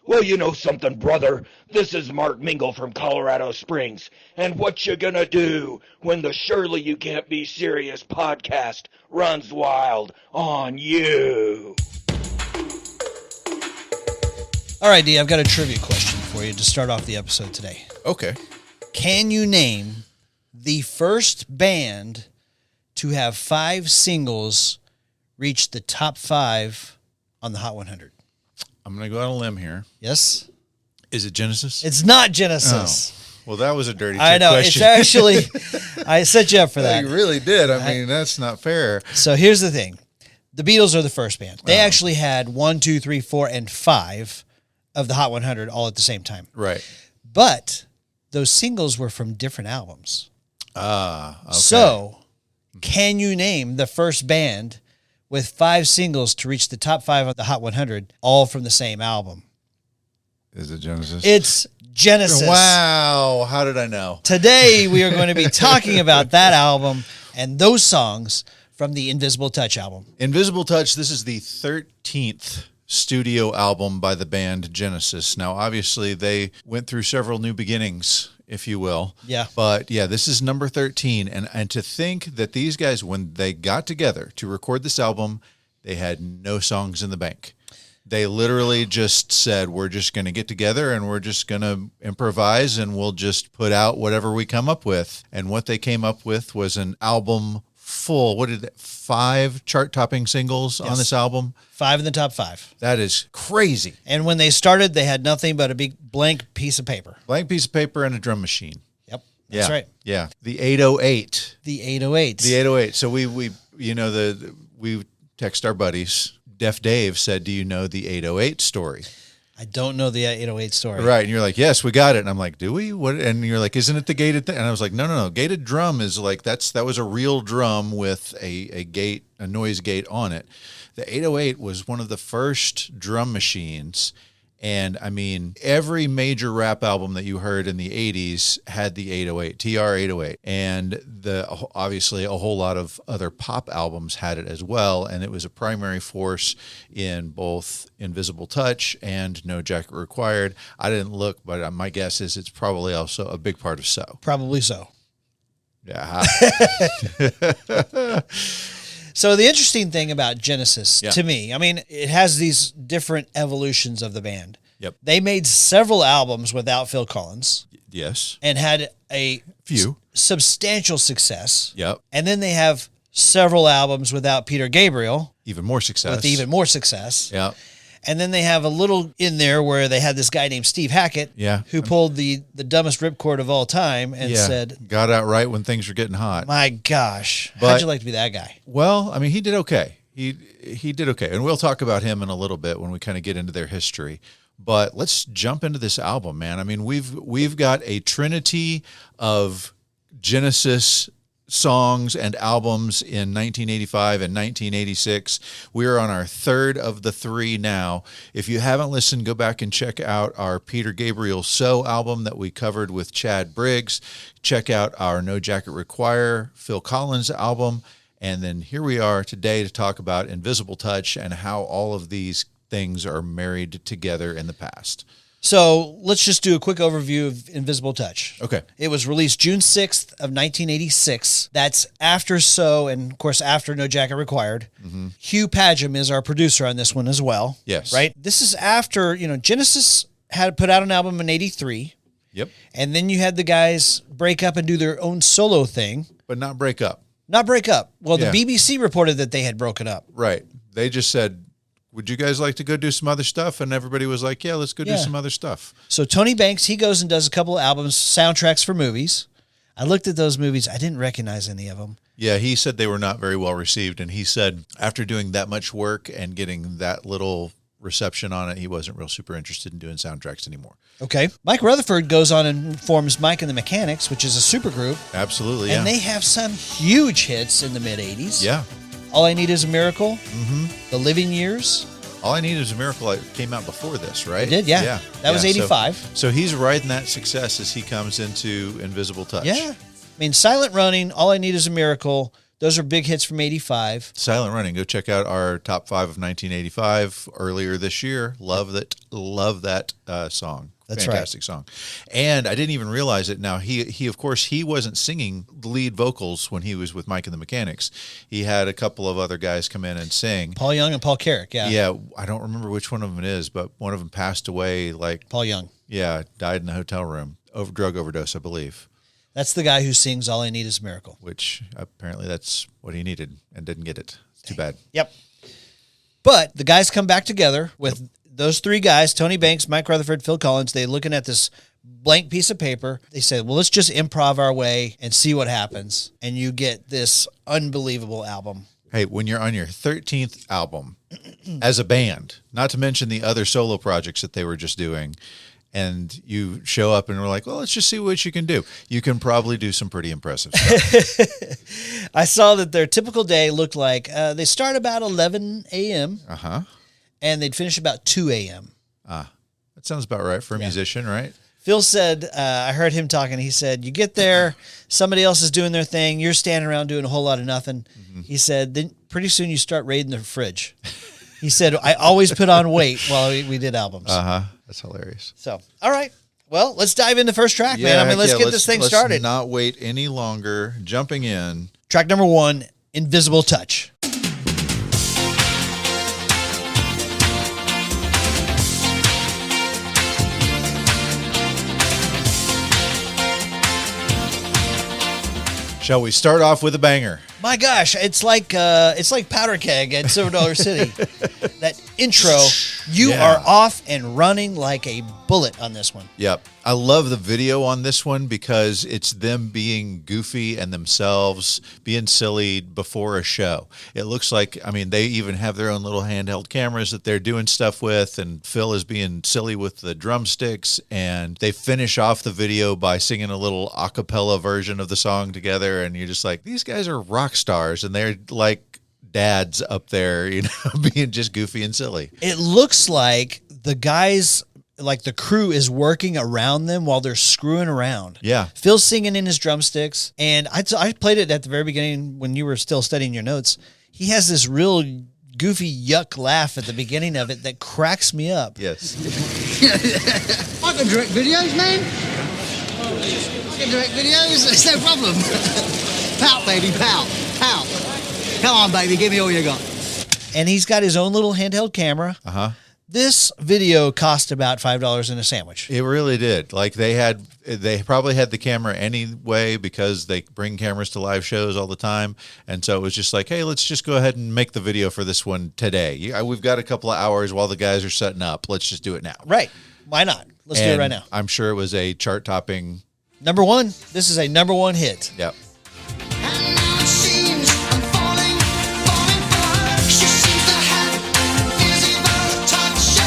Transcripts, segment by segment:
Well, you know something, brother. This is Mark Mingle from Colorado Springs. And what you gonna do when the Surely You Can't Be Serious podcast runs wild on you? All right, Dee, I've got a trivia question for you to start off the episode today. Okay. Can you name the first band to have 5 singles reach the top 5 on the Hot 100? I'm going to go out on a limb here. Yes? Is it Genesis? It's not Genesis. Oh. Well, that was a dirty trick I know. question. It's actually, I set you up for that. You really did. I mean, that's not fair. So here's the thing. The Beatles are the first band. They actually had 1, 2, 3, 4, and 5 of the Hot 100 all at the same time. Right. But those singles were from different albums. Okay. So, can you name the first band with 5 singles to reach the top 5 of the Hot 100, all from the same album? Is it Genesis? It's Genesis. Wow. How did I know? Today, we are going to be talking about that album and those songs from the Invisible Touch album. Invisible Touch, this is the 13th studio album by the band Genesis. Now, obviously, they went through several new beginnings, if you will. Yeah. But yeah, this is number 13. And to think that these guys, when they got together to record this album, they had no songs in the bank. They literally just said, we're just going to get together and we're just going to improvise and we'll just put out whatever we come up with. And what they came up with was an album full, 5 chart-topping singles on this album? 5 in the top 5. That is crazy. And when they started, they had nothing but a big blank piece of paper. Blank piece of paper and a drum machine. Yep, that's right. Yeah, the 808. The 808. The 808. So we text our buddies. Deaf Dave said, "Do you know the 808 story?" I don't know the 808 story. Right. And you're like, yes, we got it. And I'm like, do we? What? And you're like, isn't it the gated thing? And I was like, no. Gated drum is like, that was a real drum with a noise gate on it. The 808 was one of the first drum machines. And I mean, every major rap album that you heard in the 80s had the 808, TR-808. And obviously a whole lot of other pop albums had it as well. And it was a primary force in both Invisible Touch and No Jacket Required. I didn't look, but my guess is it's probably also a big part of So. Probably so. Yeah. So the interesting thing about Genesis, to me, I mean, it has these different evolutions of the band. Yep. They made several albums without Phil Collins. Yes. And had a few substantial success. Yep. And then they have several albums without Peter Gabriel. Even more success. With even more success. Yeah. And then they have a little in there where they had this guy named Steve Hackett, who pulled the dumbest ripcord of all time and said, got out right when things were getting hot. My gosh, how'd you like to be that guy? Well, I mean, he did okay. He did okay. And we'll talk about him in a little bit when we kind of get into their history. But let's jump into this album, man. I mean, we've got a trinity of Genesis songs and albums in 1985 and 1986. We're on our third of the 3 now. If you haven't listened, go back and check out our Peter Gabriel So album that we covered with Chad Briggs. Check out our No Jacket Required Phil Collins album. And then here we are today to talk about Invisible Touch and how all of these things are married together in the past. So let's just do a quick overview of Invisible Touch. Okay. It was released June 6th of 1986. That's after So, and of course after No Jacket Required. Mm-hmm. Hugh Padgham is our producer on this one as well. Yes. Right? This is after, Genesis had put out an album in 83. Yep. And then you had the guys break up and do their own solo thing. But not break up. Not break up. Well, the BBC reported that they had broken up. Right. They just said, would you guys like to go do some other stuff? And everybody was like, yeah, let's go do some other stuff. So Tony Banks, he goes and does a couple of albums, soundtracks for movies. I looked at those movies. I didn't recognize any of them. Yeah, he said they were not very well received. And he said after doing that much work and getting that little reception on it, he wasn't real super interested in doing soundtracks anymore. Okay. Mike Rutherford goes on and forms Mike and the Mechanics, which is a supergroup. Absolutely, and they have some huge hits in the mid-'80s. Yeah. All I Need Is a Miracle. Mm-hmm. The Living Years. All I Need Is a Miracle. It came out before this, right? It did, yeah. That was 85. So he's riding that success as he comes into Invisible Touch. Yeah. I mean, Silent Running, All I Need Is a Miracle, Those are big hits from 85. Silent Running. Go check out our top 5 of 1985 earlier this year. Love that song. That's Fantastic song. And I didn't even realize it. Now, he of course, he wasn't singing the lead vocals when he was with Mike and the Mechanics. He had a couple of other guys come in and sing. Paul Young and Paul Carrick, yeah. Yeah, I don't remember which one of them it is, but one of them passed away Paul Young. Yeah, died in the hotel room. Drug overdose, I believe. That's the guy who sings All I Need Is a Miracle. Which apparently that's what he needed and didn't get it. It's too bad. Yep. But the guys come back together with those 3 guys, Tony Banks, Mike Rutherford, Phil Collins. They're looking at this blank piece of paper. They said, well, let's just improv our way and see what happens. And you get this unbelievable album. Hey, when you're on your 13th album as a band, not to mention the other solo projects that they were just doing, and you show up and we're like, well, let's just see what you can do. You can probably do some pretty impressive stuff. I saw that their typical day looked like they start about 11 a.m. And they'd finish about 2 a.m. That sounds about right for a musician, right? Phil said, I heard him talking. He said, you get there, somebody else is doing their thing. You're standing around doing a whole lot of nothing. Mm-hmm. He said, then pretty soon you start raiding the fridge. He said, I always put on weight while we did albums. That's hilarious. So, all right. Well, let's dive into the first track, man. I mean, let's get this thing started. Let's not wait any longer. Jumping in. Track number 1, Invisible Touch. Shall we start off with a banger? My gosh, it's like Powder Keg at Silver Dollar City. That intro, you are off and running like a bullet on this one. Yep. I love the video on this one because it's them being goofy and themselves being silly before a show. It looks like, I mean, they even have their own little handheld cameras that they're doing stuff with, and Phil is being silly with the drumsticks, and they finish off the video by singing a little a cappella version of the song together, and you're just like, these guys are rock stars, and they're like dads up there, you know, being just goofy and silly. It looks like the guys, like the crew is working around them while they're screwing around. Yeah. Phil's singing in his drumsticks, and I played it at the very beginning when you were still studying your notes. He has this real goofy yuck laugh at the beginning of it that cracks me up. Yes. I can direct videos, man. I can direct videos. It's no problem. Pout, baby, pout, pout. Come on, baby, give me all you got. And he's got his own little handheld camera. This video cost about $5 in a sandwich. It really did. Like they probably had the camera anyway because they bring cameras to live shows all the time. And so it was just like, hey, let's just go ahead and make the video for this one today. We've got a couple of hours while the guys are setting up. Let's just do it now. Right. Why not? Let's do it right now. I'm sure it was a chart-topping. Number 1. This is a number 1 hit. Yep. And now it seems I'm falling for her. She seems to have invisible touch.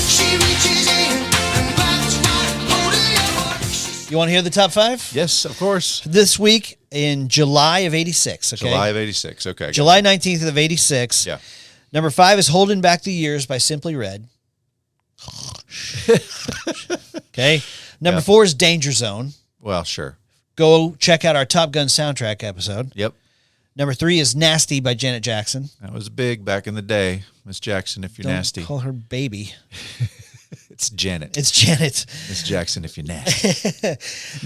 She reaches in and grabs my holding. You want to hear the top 5? Yes, of course. This week in July of 86. Okay. July of 86. Okay. July 19th of 86. Yeah. Number 5 is Holding Back the Years by Simply Red. Okay. Number 4 is Danger Zone. Well, sure. Go check out our Top Gun soundtrack episode. Yep. Number 3 is Nasty by Janet Jackson. That was big back in the day. Miss Jackson, if you're Don't nasty. call her baby. It's Janet. It's Janet. Miss Jackson, if you're nasty.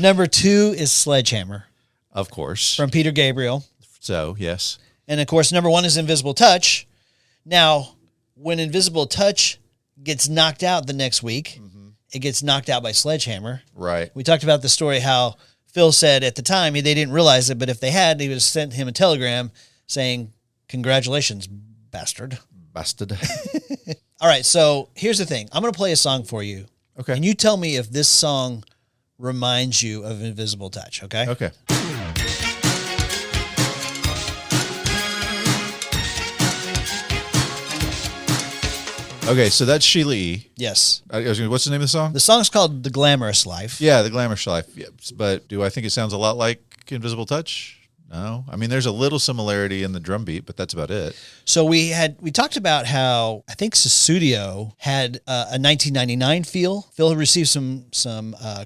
Number 2 is Sledgehammer. Of course. From Peter Gabriel. So, yes. And, of course, number 1 is Invisible Touch. Now, when Invisible Touch gets knocked out the next week, it gets knocked out by Sledgehammer. Right. We talked about the story how Phil said at the time they didn't realize it, but if they had, he would have sent him a telegram saying, congratulations, bastard. Bastard. All right, so here's the thing. I'm going to play a song for you. Okay. And you tell me if this song reminds you of Invisible Touch, okay? Okay. Okay, so that's Sheila E. Yes. What's the name of the song? The song's called The Glamorous Life. Yeah, The Glamorous Life. Yeah, but do I think it sounds a lot like Invisible Touch? No, I mean there's a little similarity in the drum beat, but that's about it. So we talked about how I think Sussudio had a 1999 feel. Phil received some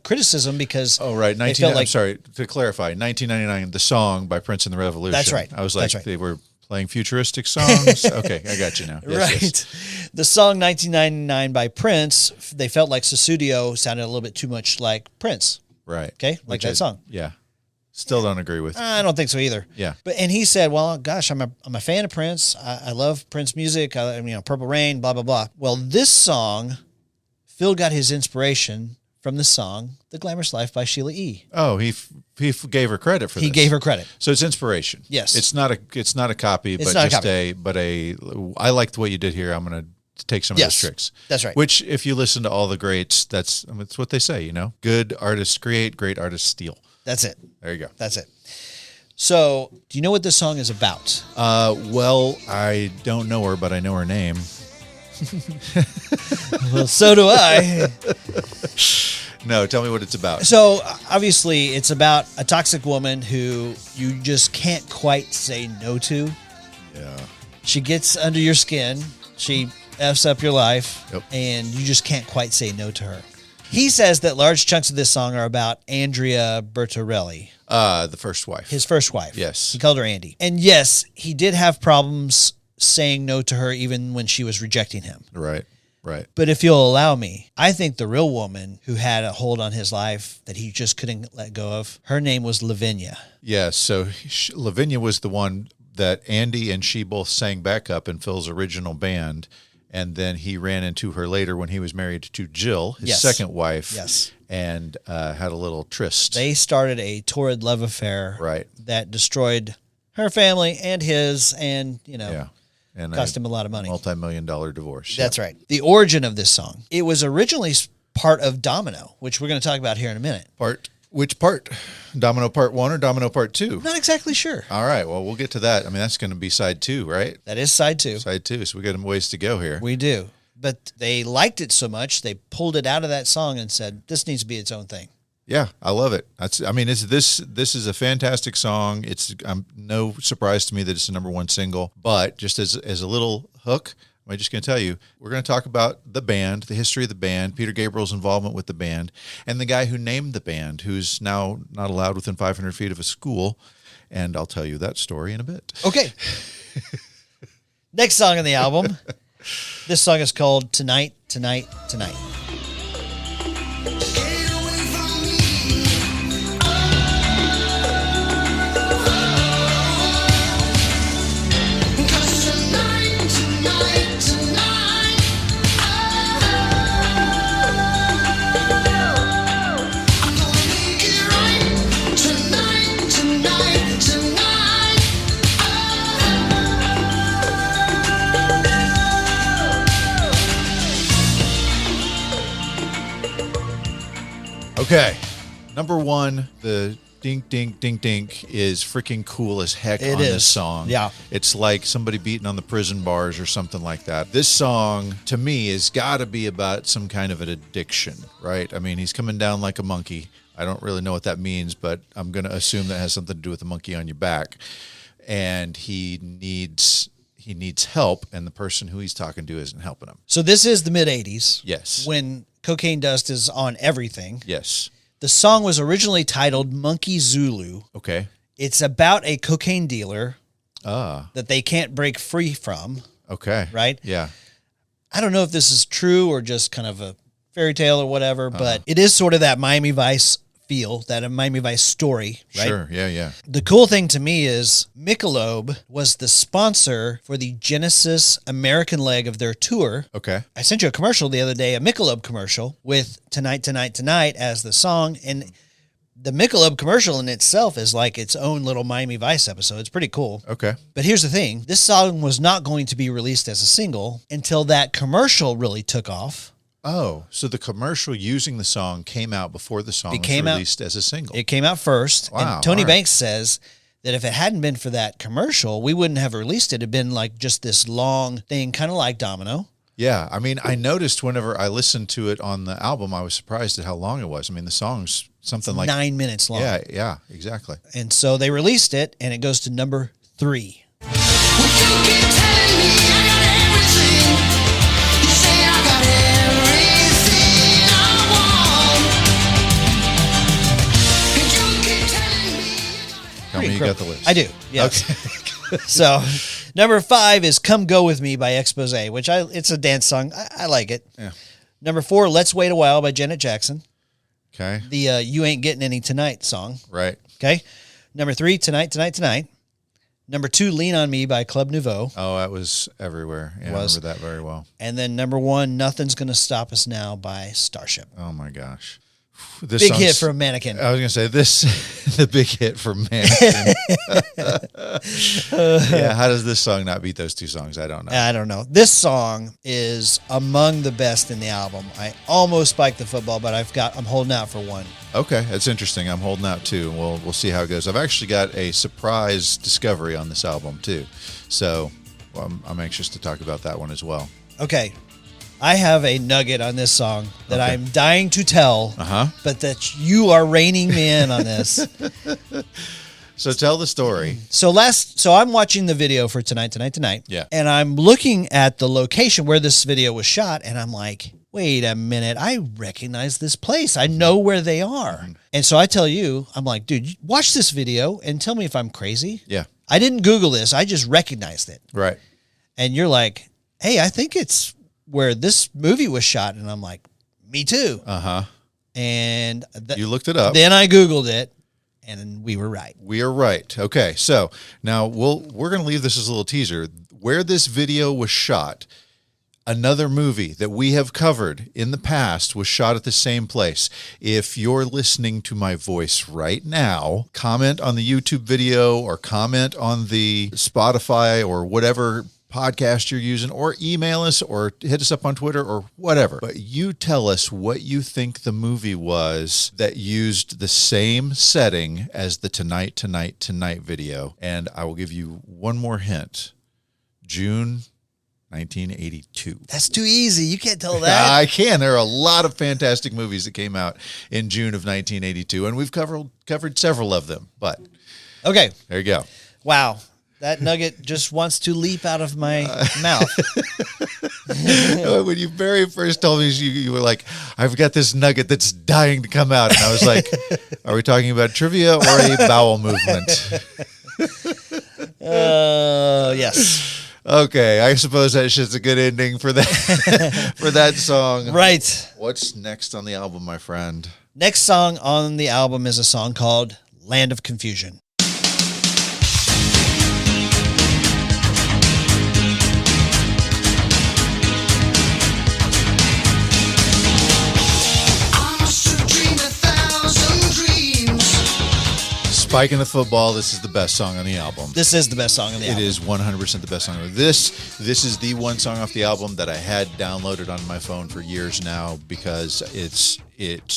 criticism because Oh right, they felt I'm sorry to clarify. 1999, the song by Prince and the Revolution. That's right. I was like, That's right. they were playing futuristic songs. Okay, I got you now. Yes, right. yes. The song 1999 by Prince, they felt like Sussudio sounded a little bit too much like Prince. Right. Okay, like that song. Yeah. Still don't agree with. I don't think so either. Yeah. And he said, "Well, gosh, I'm a fan of Prince. I love Prince music. Purple Rain, blah blah blah." Well, this song, Phil got his inspiration from the song "The Glamorous Life" by Sheila E. Oh, he gave her credit for this. He gave her credit. So it's inspiration. Yes. It's not a copy, It's but not a just copy. I liked what you did here. I'm going to take some of those tricks. That's right. Which, if you listen to all the greats, that's what they say. Good artists create, great artists steal. That's it. There you go. That's it. So, do you know what this song is about? Well, I don't know her, but I know her name. Well, so do I. No, tell me what it's about. So, obviously, it's about a toxic woman who you just can't quite say no to. Yeah. She gets under your skin. She F's up your life. Yep. And you just can't quite say no to her. He says that large chunks of this song are about Andrea Bertorelli, The first wife. his first wife. Yes. He called her Andy. And yes, he did have problems saying no to her even when she was rejecting him. Right. Right. But if you'll allow me, I think the real woman who had a hold on his life that he just couldn't let go of, her name was Lavinia. Yeah. So Lavinia was the one that Andy and she both sang backup in Phil's original band. And then he ran into her later when he was married to Jill, his second wife. Yes. And had a little tryst. They started a torrid love affair. Right. That destroyed her family and his and, Yeah. And cost him a lot of money. Multi-million-dollar divorce. That's right. The origin of this song. It was originally part of Domino, which we're going to talk about here in a minute. Which part? Domino part 1 or Domino part 2? Not exactly sure. All right. Well, we'll get to that. I mean, that's going to be side 2, right? That is side 2. Side 2. So we got a ways to go here. We do. But they liked it so much, they pulled it out of that song and said, this needs to be its own thing. Yeah, I love it. This is a fantastic song. It's no surprise to me that it's the #1 single, but just as a little hook, I'm just going to tell you, we're going to talk about the band, the history of the band, Peter Gabriel's involvement with the band, and the guy who named the band, who's now not allowed within 500 feet of a school, and I'll tell you that story in a bit. Okay. Next song on the album. This song is called Tonight, Tonight, Tonight. Get away from me. Cause tonight, tonight, tonight, I'm gonna make it right. Tonight, tonight, tonight. Okay. #1, the dink, dink, dink, dink is freaking cool as heck It on is. this song. Yeah. It's like somebody beating on the prison bars or something like that. This song, to me, has got to be about some kind of an addiction, right? I mean, he's coming down like a monkey. I don't really know what that means, but I'm going to assume that has something to do with the monkey on your back. And he needs help, and the person who he's talking to isn't helping him. So this is the mid-'80s. Yes. When cocaine dust is on everything. Yes. The song was originally titled Monkey Zulu. Okay. It's about a cocaine dealer Ah. that they can't break free from, Okay. right? Yeah. I don't know if this is true or just kind of a fairy tale or whatever, Uh-huh. but it is sort of that Miami Vice feel, that a Miami Vice story, right? Sure. Yeah. Yeah. The cool thing to me is Michelob was the sponsor for the Genesis American leg of their tour. Okay. I sent you a commercial the other day, a Michelob commercial with Tonight, Tonight, Tonight as the song. And the Michelob commercial in itself is like its own little Miami Vice episode. It's pretty cool. Okay. But here's the thing. This song was not going to be released as a single until that commercial really took off. Oh, so the commercial using the song came out before the song was released as a single. It came out first. Wow, And Tony all right. Banks says that if it hadn't been for that commercial, we wouldn't have released it. It'd been like just this long thing, kind of like Domino. Yeah, I mean, I noticed whenever I listened to it on the album, I was surprised at how long it was. I mean, the song's something like 9 minutes long. Yeah, exactly. And so they released it, and it goes to number 3. Well, you keep telling me I got everything. You say I got everything I want. And you keep telling me Tell me you got the list. I do. Yes. Okay. So number 5 is "Come Go With Me" by Expose, which it's a dance song. I like it. Yeah. Number 4, "Let's Wait a While" by Janet Jackson. Okay. The "You Ain't Getting Any Tonight" song. Right. Okay. Number 3, "Tonight, Tonight, Tonight." Number 2, "Lean on Me" by Club Nouveau. Oh, that was everywhere. Yeah, I remember that very well. And then number 1, "Nothing's Gonna Stop Us Now" by Starship. Oh my gosh. This Big song's- hit for Mannequin. I was going to say this, the big hit for Mannequin. Yeah, how does this song not beat those two songs? I don't know. I don't know. This song is among the best in the album. I almost spiked the football, but I'm holding out for one. Okay, that's interesting. I'm holding out too. We'll see how it goes. I've actually got a surprise discovery on this album too, so I'm anxious to talk about that one as well. Okay. I have a nugget on this song that Okay. I'm dying to tell, but that you are reining me in on this. So tell the story. So I'm watching the video for Tonight. Yeah. And I'm looking at the location where this video was shot, and I'm like, wait a minute, I recognize this place. I know where they are. And so I tell you, I'm like, dude, watch this video and tell me if I'm crazy. Yeah. I didn't Google this. I just recognized it. Right. And you're like, hey, I think it's where this movie was shot. And I'm like, me too. And You looked it up. then I Googled it, and we were right. We are right. Okay, so now we're going to leave this as a little teaser. Where this video was shot, another movie that we have covered in the past was shot at the same place. If you're listening to my voice right now, comment on the YouTube video or comment on the Spotify or whatever podcast you're using, or email us or hit us up on Twitter or whatever. But you tell us what you think the movie was that used the same setting as the Tonight video. And I will give you one more hint. June 1982. That's too easy. You can't tell that. I can. There are a lot of fantastic movies that came out in June of 1982, and we've covered several of them. But Okay. there you go. Wow. That nugget just wants to leap out of my mouth. When you very first told me, you were like, I've got this nugget that's dying to come out. And I was like, are we talking about trivia or a bowel movement? Yes. Okay, I suppose that's just a good ending for that for that song. Right. What's next on the album, my friend? Next song on the album is a song called "Land of Confusion." I must have dreamed 1,000 dreams. Spiking the Football. This is the best song on the album. This is the best song on the It album. is 100% the best song. This is the one song off the album that I had downloaded on my phone for years now because it's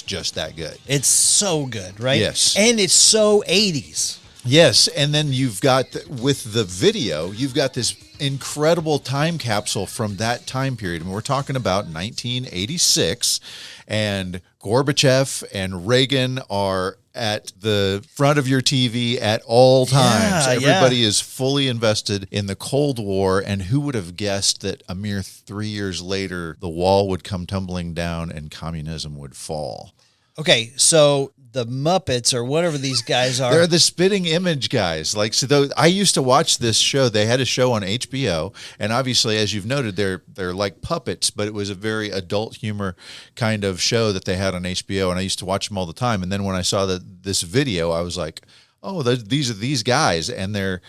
just that good. It's so good, right? Yes. And it's so 80s. Yes, and then you've got with the video, you've got this incredible time capsule from that time period. And we're talking about 1986, and Gorbachev and Reagan are at the front of your TV at all times. Yeah, Everybody is fully invested in the Cold War, and who would have guessed that a mere 3 years later, the wall would come tumbling down and communism would fall? Okay, so the Muppets or whatever these guys are. They're the spitting image guys. Like, so I used to watch this show. They had a show on HBO, and obviously, as you've noted, they're like puppets, but it was a very adult humor kind of show that they had on HBO, and I used to watch them all the time. And then when I saw this video, I was like, oh, these are these guys, and they're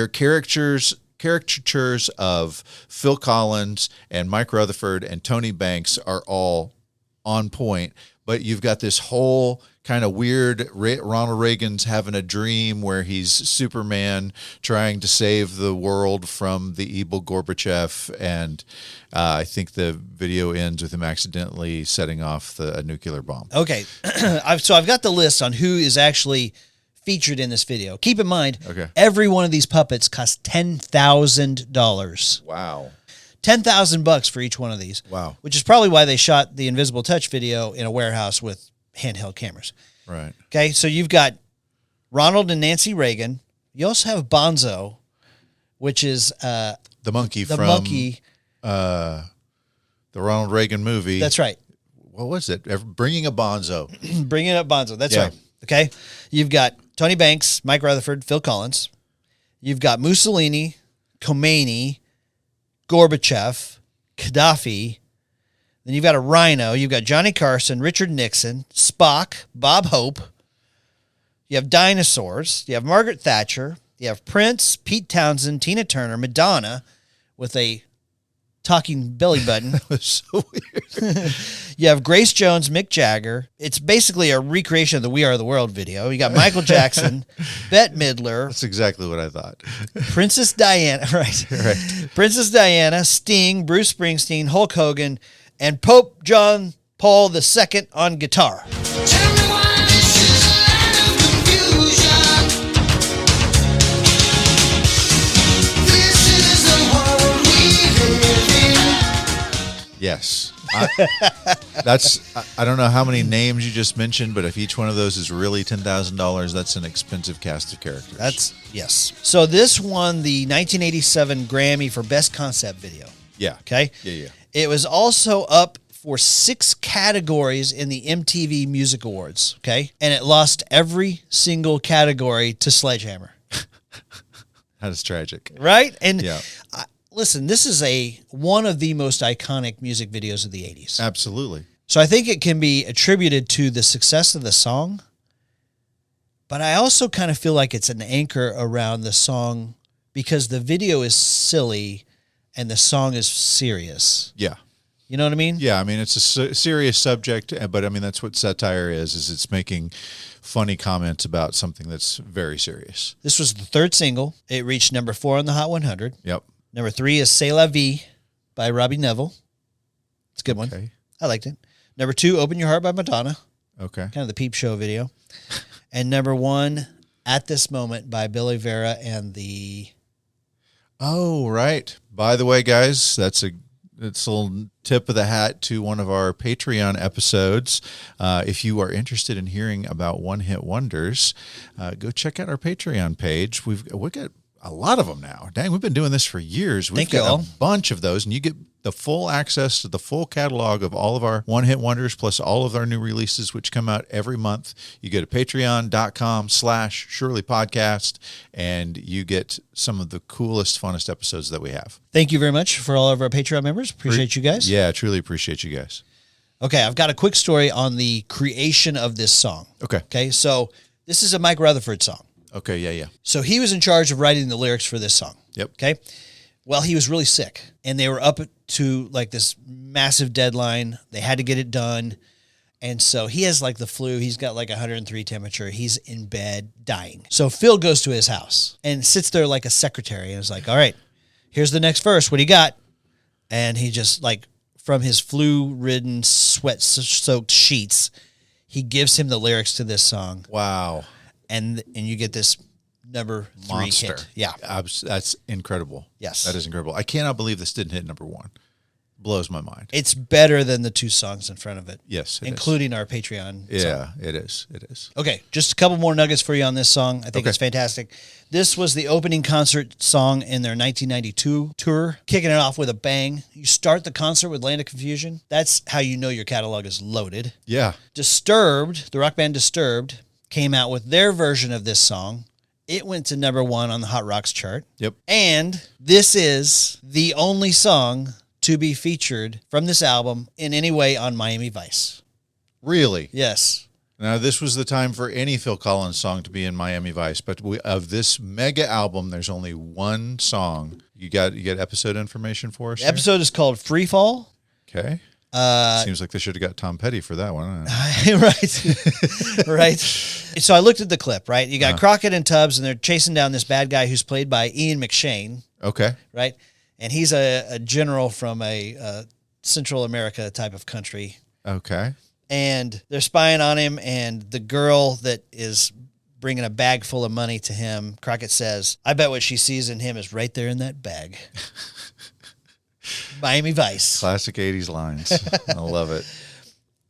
caricatures of Phil Collins and Mike Rutherford and Tony Banks are all on point. But you've got this whole kind of weird Ronald Reagan's having a dream where he's Superman trying to save the world from the evil Gorbachev. And I think the video ends with him accidentally setting off a nuclear bomb. Okay, so I've got the list on who is actually featured in this video. Keep in mind, Okay. every one of these puppets cost $10,000. Wow. $10,000 for each one of these. Wow. Which is probably why they shot the Invisible Touch video in a warehouse with handheld cameras. Right. Okay, so you've got Ronald and Nancy Reagan. You also have Bonzo, which is The monkey the from monkey. the Ronald Reagan movie. That's right. What was it? Bringing a Bonzo. Bringing up Bonzo. That's Yeah. right. Okay, you've got Tony Banks, Mike Rutherford, Phil Collins. You've got Mussolini, Khomeini, Gorbachev, Gaddafi. Then you've got a rhino. You've got Johnny Carson, Richard Nixon, Spock, Bob Hope. You have dinosaurs. You have Margaret Thatcher. You have Prince, Pete Townsend, Tina Turner, Madonna with a talking belly button. It was so weird. You have Grace Jones, Mick Jagger. It's basically a recreation of the We Are the World video. You got Michael Jackson, Bette Midler, That's exactly what I thought. Princess Diana, right? Princess Diana, Sting, Bruce Springsteen, Hulk Hogan, and Pope John Paul II on guitar. Tell me why this is a land of confusion. This is the world we live in. Yes. I don't know how many names you just mentioned, but if each one of those is really $10,000, that's an expensive cast of characters. Yes. So this won the 1987 Grammy for Best Concept Video. Yeah. Okay? Yeah. It was also up for 6 categories in the MTV Music Awards, okay? And it lost every single category to Sledgehammer, That is tragic. right? And Yeah. listen, this is one of the most iconic music videos of the 80s. Absolutely. So I think it can be attributed to the success of the song, but I also kind of feel like it's an anchor around the song because the video is silly and the song is serious. Yeah. You know what I mean? Yeah, I mean, it's a serious subject, but I mean, that's what satire is it's making funny comments about something that's very serious. This was the 3rd single. It reached number 4 on the Hot 100. Yep. Number 3 is C'est La Vie by Robbie Neville. It's a good one. Okay. I liked it. Number 2, Open Your Heart by Madonna. Okay. Kind of the Peep Show video. And number 1, At This Moment by Billy Vera and the... Oh, right. By the way, guys, it's a little tip of the hat to one of our Patreon episodes. If you are interested in hearing about one-hit wonders, go check out our Patreon page. We've got a lot of them now. Dang, we've been doing this for years. We've Thank you got all. a bunch of those, and you get the full access to the full catalog of all of our one-hit wonders, plus all of our new releases, which come out every month. You go to patreon.com/Surely Podcast, and you get some of the coolest, funnest episodes that we have. Thank you very much for all of our Patreon members. Appreciate you guys. Yeah, truly appreciate you guys. Okay, I've got a quick story on the creation of this song. Okay. Okay, so this is a Mike Rutherford song. Okay, yeah. So he was in charge of writing the lyrics for this song. Yep. Okay. Well, he was really sick and they were up to like this massive deadline. They had to get it done. And so he has like the flu. He's got like 103 temperature. He's in bed dying. So Phil goes to his house and sits there like a secretary and is like, all right, here's the next verse. What do you got? And he just like from his flu-ridden, sweat-soaked sheets, he gives him the lyrics to this song. Wow. And you get this number 3 Monster. hit. Yeah. That's incredible. Yes. That is incredible. I cannot believe this didn't hit number 1. Blows my mind. It's better than the 2 songs in front of it. Yes, it is. including our Patreon Yeah, song. it is. It is. Okay, just a couple more nuggets for you on this song. I think it's fantastic. This was the opening concert song in their 1992 tour, kicking it off with a bang. You start the concert with Land of Confusion. That's how you know your catalog is loaded. Yeah. Disturbed, the rock band Disturbed, came out with their version of this song. It went to number 1 on the Hot Rocks chart. Yep. And this is the only song to be featured from this album in any way on Miami Vice. Really? Yes. Now, this was the time for any Phil Collins song to be in Miami Vice, but of this mega album, there's only one song. You got episode information for us? The episode is called Free Fall. Okay. Seems like they should have got Tom Petty for that one. Right. Right. So I looked at the clip, right? You got Crockett and Tubbs, and they're chasing down this bad guy who's played by Ian McShane, Okay. right? And he's a general from a Central America type of country. Okay. And they're spying on him, and the girl that is bringing a bag full of money to him, Crockett says, I bet what she sees in him is right there in that bag. Miami Vice. Classic 80s lines. I love it.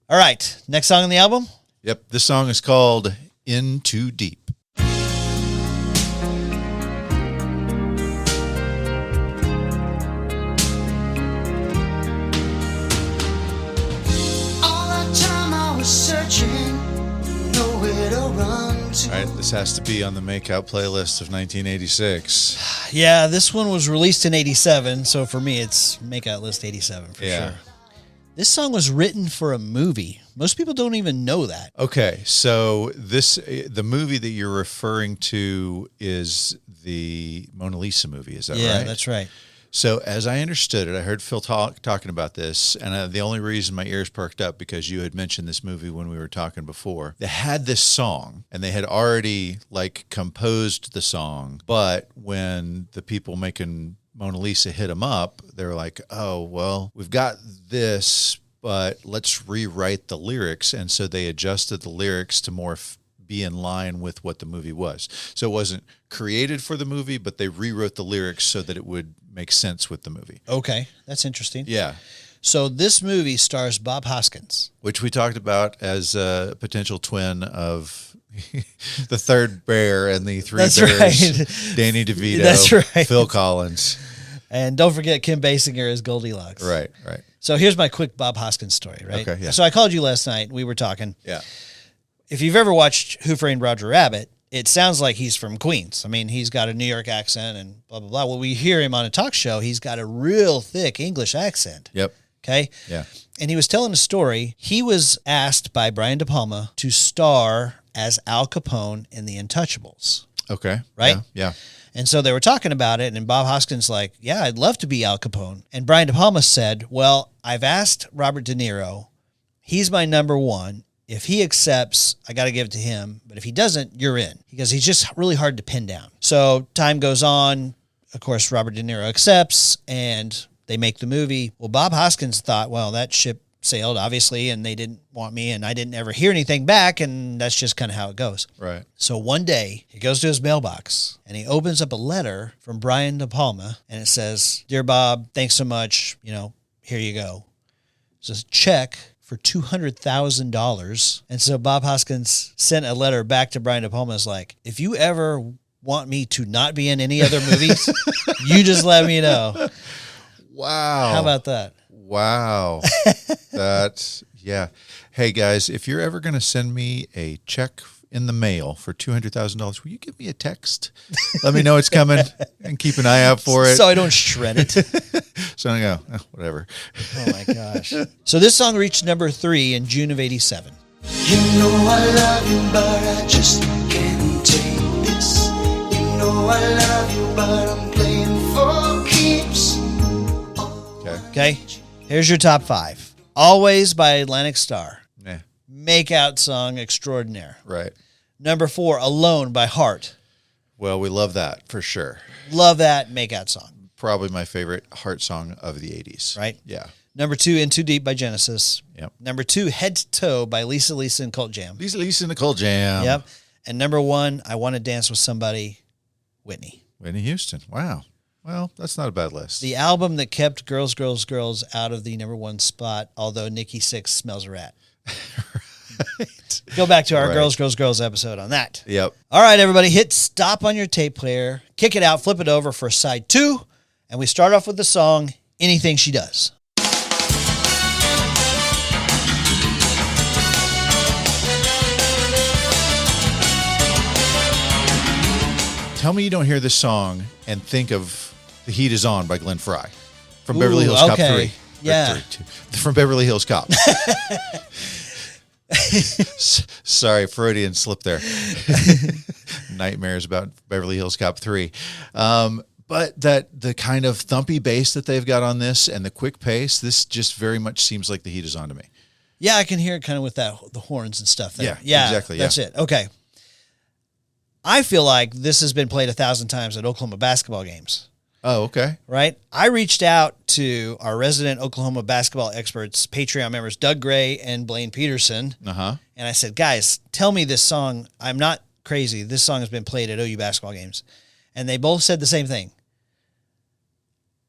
All right. Next song on the album? Yep. This song is called In Too Deep. All that time I was searching, nowhere to run to. All right. This has to be on the Makeout playlist of 1986. Yeah, this one was released in 87, so for me it's Makeout List 87 for Yeah. sure. This song was written for a movie. Most people don't even know that. Okay, so the movie that you're referring to is the Mona Lisa movie, is that right? Yeah, that's right. So as I understood it, I heard Phil talking about this, and the only reason my ears perked up because you had mentioned this movie when we were talking before. They had this song, and they had already like composed the song, but when the people making Mona Lisa hit them up, they were like, oh, well, we've got this, but let's rewrite the lyrics. And so they adjusted the lyrics to more be in line with what the movie was. So it wasn't created for the movie, but they rewrote the lyrics so that it would make sense with the movie. Okay, that's interesting. Yeah. So this movie stars Bob Hoskins. Which we talked about as a potential twin of the third bear and the three That's bears. right. Danny DeVito. That's right. Phil Collins. And don't forget Kim Basinger as Goldilocks. Right. So here's my quick Bob Hoskins story, right? Okay, yeah. So I called you last night. We were talking. Yeah. If you've ever watched Who Framed Roger Rabbit, it sounds like he's from Queens. I mean, he's got a New York accent and blah, blah, blah. When we hear him on a talk show, he's got a real thick English accent. Yep. Okay? Yeah. And he was telling a story. He was asked by Brian De Palma to star as Al Capone in The Untouchables. Okay. Right? Yeah. And so they were talking about it, and Bob Hoskins like, yeah, I'd love to be Al Capone. And Brian De Palma said, well, I've asked Robert De Niro. He's my number one. If he accepts, I got to give it to him. But if he doesn't, you're in. Because he's just really hard to pin down. So time goes on. Of course, Robert De Niro accepts, and they make the movie. Well, Bob Hoskins thought, well, that ship sailed, obviously, and they didn't want me, and I didn't ever hear anything back, and that's just kind of how it goes. Right. So one day, he goes to his mailbox, and he opens up a letter from Brian De Palma, and it says, Dear Bob, thanks so much. Here you go. It's a check for $200,000. And so Bob Hoskins sent a letter back to Brian De Palma. It's like, if you ever want me to not be in any other movies, you just let me know. Wow. How about that? Wow. That's, yeah. Hey, guys, if you're ever going to send me a check in the mail for $200,000, will you give me a text? Let me know it's coming and keep an eye out for it. So I don't shred it. So I go, whatever. Oh, my gosh. So this song reached number 3 in June of 87. You know I love you, but I just can't take this. You know I love you, but I'm playing for keeps. Okay? Here's your top 5. Always by Atlantic Starr. Nah. Makeout song extraordinaire. Right. Number 4, Alone by Heart. Well, we love that for sure. Love that makeout song. Probably my favorite heart song of the 80s. Right? Yeah. Number 2, In Too Deep by Genesis. Yep. Number 2, Head to Toe by Lisa and Cult Jam. Lisa Nicole Jam. Yep. And number 1, I Want to Dance with Somebody, Whitney. Whitney Houston. Wow. Well, that's not a bad list. The album that kept Girls, Girls, Girls out of the number 1 spot, although Nikki Sixx smells a rat. Right. Go back to our Right. Girls, Girls, Girls episode on that. Yep. All right, everybody, hit stop on your tape player, kick it out, flip it over for side 2, and we start off with the song, Anything She Does. Tell me you don't hear this song and think of The Heat Is On by Glenn Frey from Beverly Hills Cop 3. Yeah. From Beverly Hills Cop. Sorry, Freudian slip there. Nightmares about Beverly Hills Cop 3. But the kind of thumpy bass that they've got on this and the quick pace, this just very much seems like The Heat Is On to me. Yeah, I can hear it kind of with the horns and stuff there. Yeah, exactly, That's yeah. it. Okay. I feel like this has been played 1,000 times at Oklahoma basketball games, Oh, okay. right? I reached out to our resident Oklahoma basketball experts, Patreon members, Doug Gray and Blaine Peterson, Uh-huh. and I said, guys, tell me this song. I'm not crazy. This song has been played at OU basketball games. And they both said the same thing.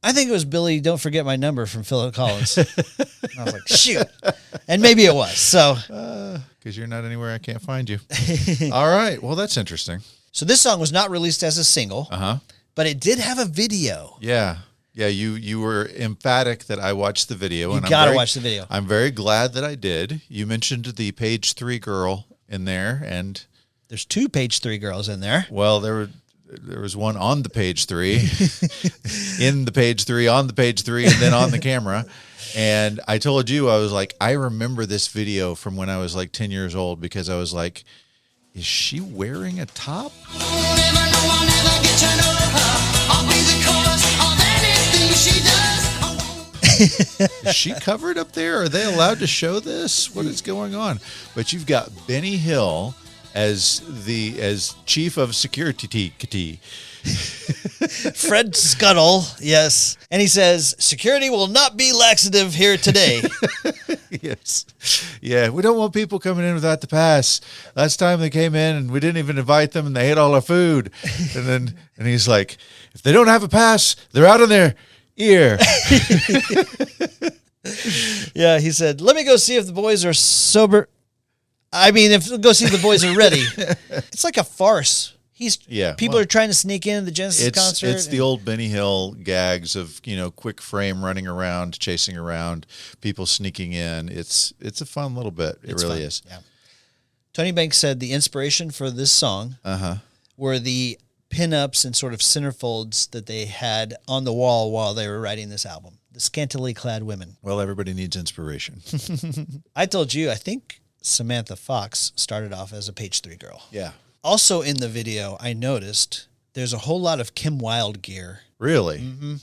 I think it was Billy, Don't Forget My Number from Phil Collins. And I was like, shoot. And maybe it was. So, Because you're not anywhere I can't find you. All right. Well, that's interesting. so this song was not released as a single, but it did have a video. Yeah. Yeah, you were emphatic that I watched the video. You got to watch the video. I'm very glad that I did. You mentioned the page 3 girl in there, and There's 2 page 3 girls in there. well, there was one on the page 3, in the page 3, on the page 3, and then on the camera. And I told you, I was like, I remember this video from when I was like 10 years old, because I was like, is she wearing a top? I'll never get to know her. I'll be the cause of anything she does. Is she covered up there? Are they allowed to show this? What is going on? But you've got Benny Hill as chief of security. Fred Scuttle, yes. And he says, security will not be laxative here today. Yes. Yeah, we don't want people coming in without the pass. Last time they came in and we didn't even invite them and they ate all our food. And he's like, if they don't have a pass, they're out on their ear. Yeah, he said, let me go see if the boys are sober. Go see if the boys are ready. It's like a farce. People are trying to sneak in the Genesis concert. It's the old Benny Hill gags of, quick frame running around, chasing around, people sneaking in. It's a fun little bit. It really is. Yeah. Tony Banks said the inspiration for this song were the pinups and sort of centerfolds that they had on the wall while they were writing this album. The scantily clad women. Well, everybody needs inspiration. I told you, I think Samantha Fox started off as a page 3 girl. Yeah. Also in the video, I noticed there's a whole lot of Kim Wilde gear. Really? Mm-hmm.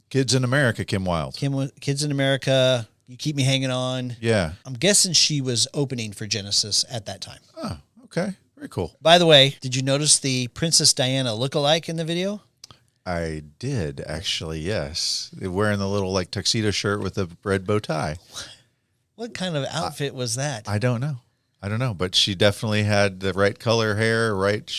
Kids in America, Kim Wilde. Kids in America, You Keep Me Hanging On. Yeah. I'm guessing she was opening for Genesis at that time. Oh, okay. Very cool. By the way, did you notice the Princess Diana lookalike in the video? I did, actually, yes. They're wearing the little tuxedo shirt with a red bow tie. What kind of outfit was that? I don't know. But she definitely had the right color hair, right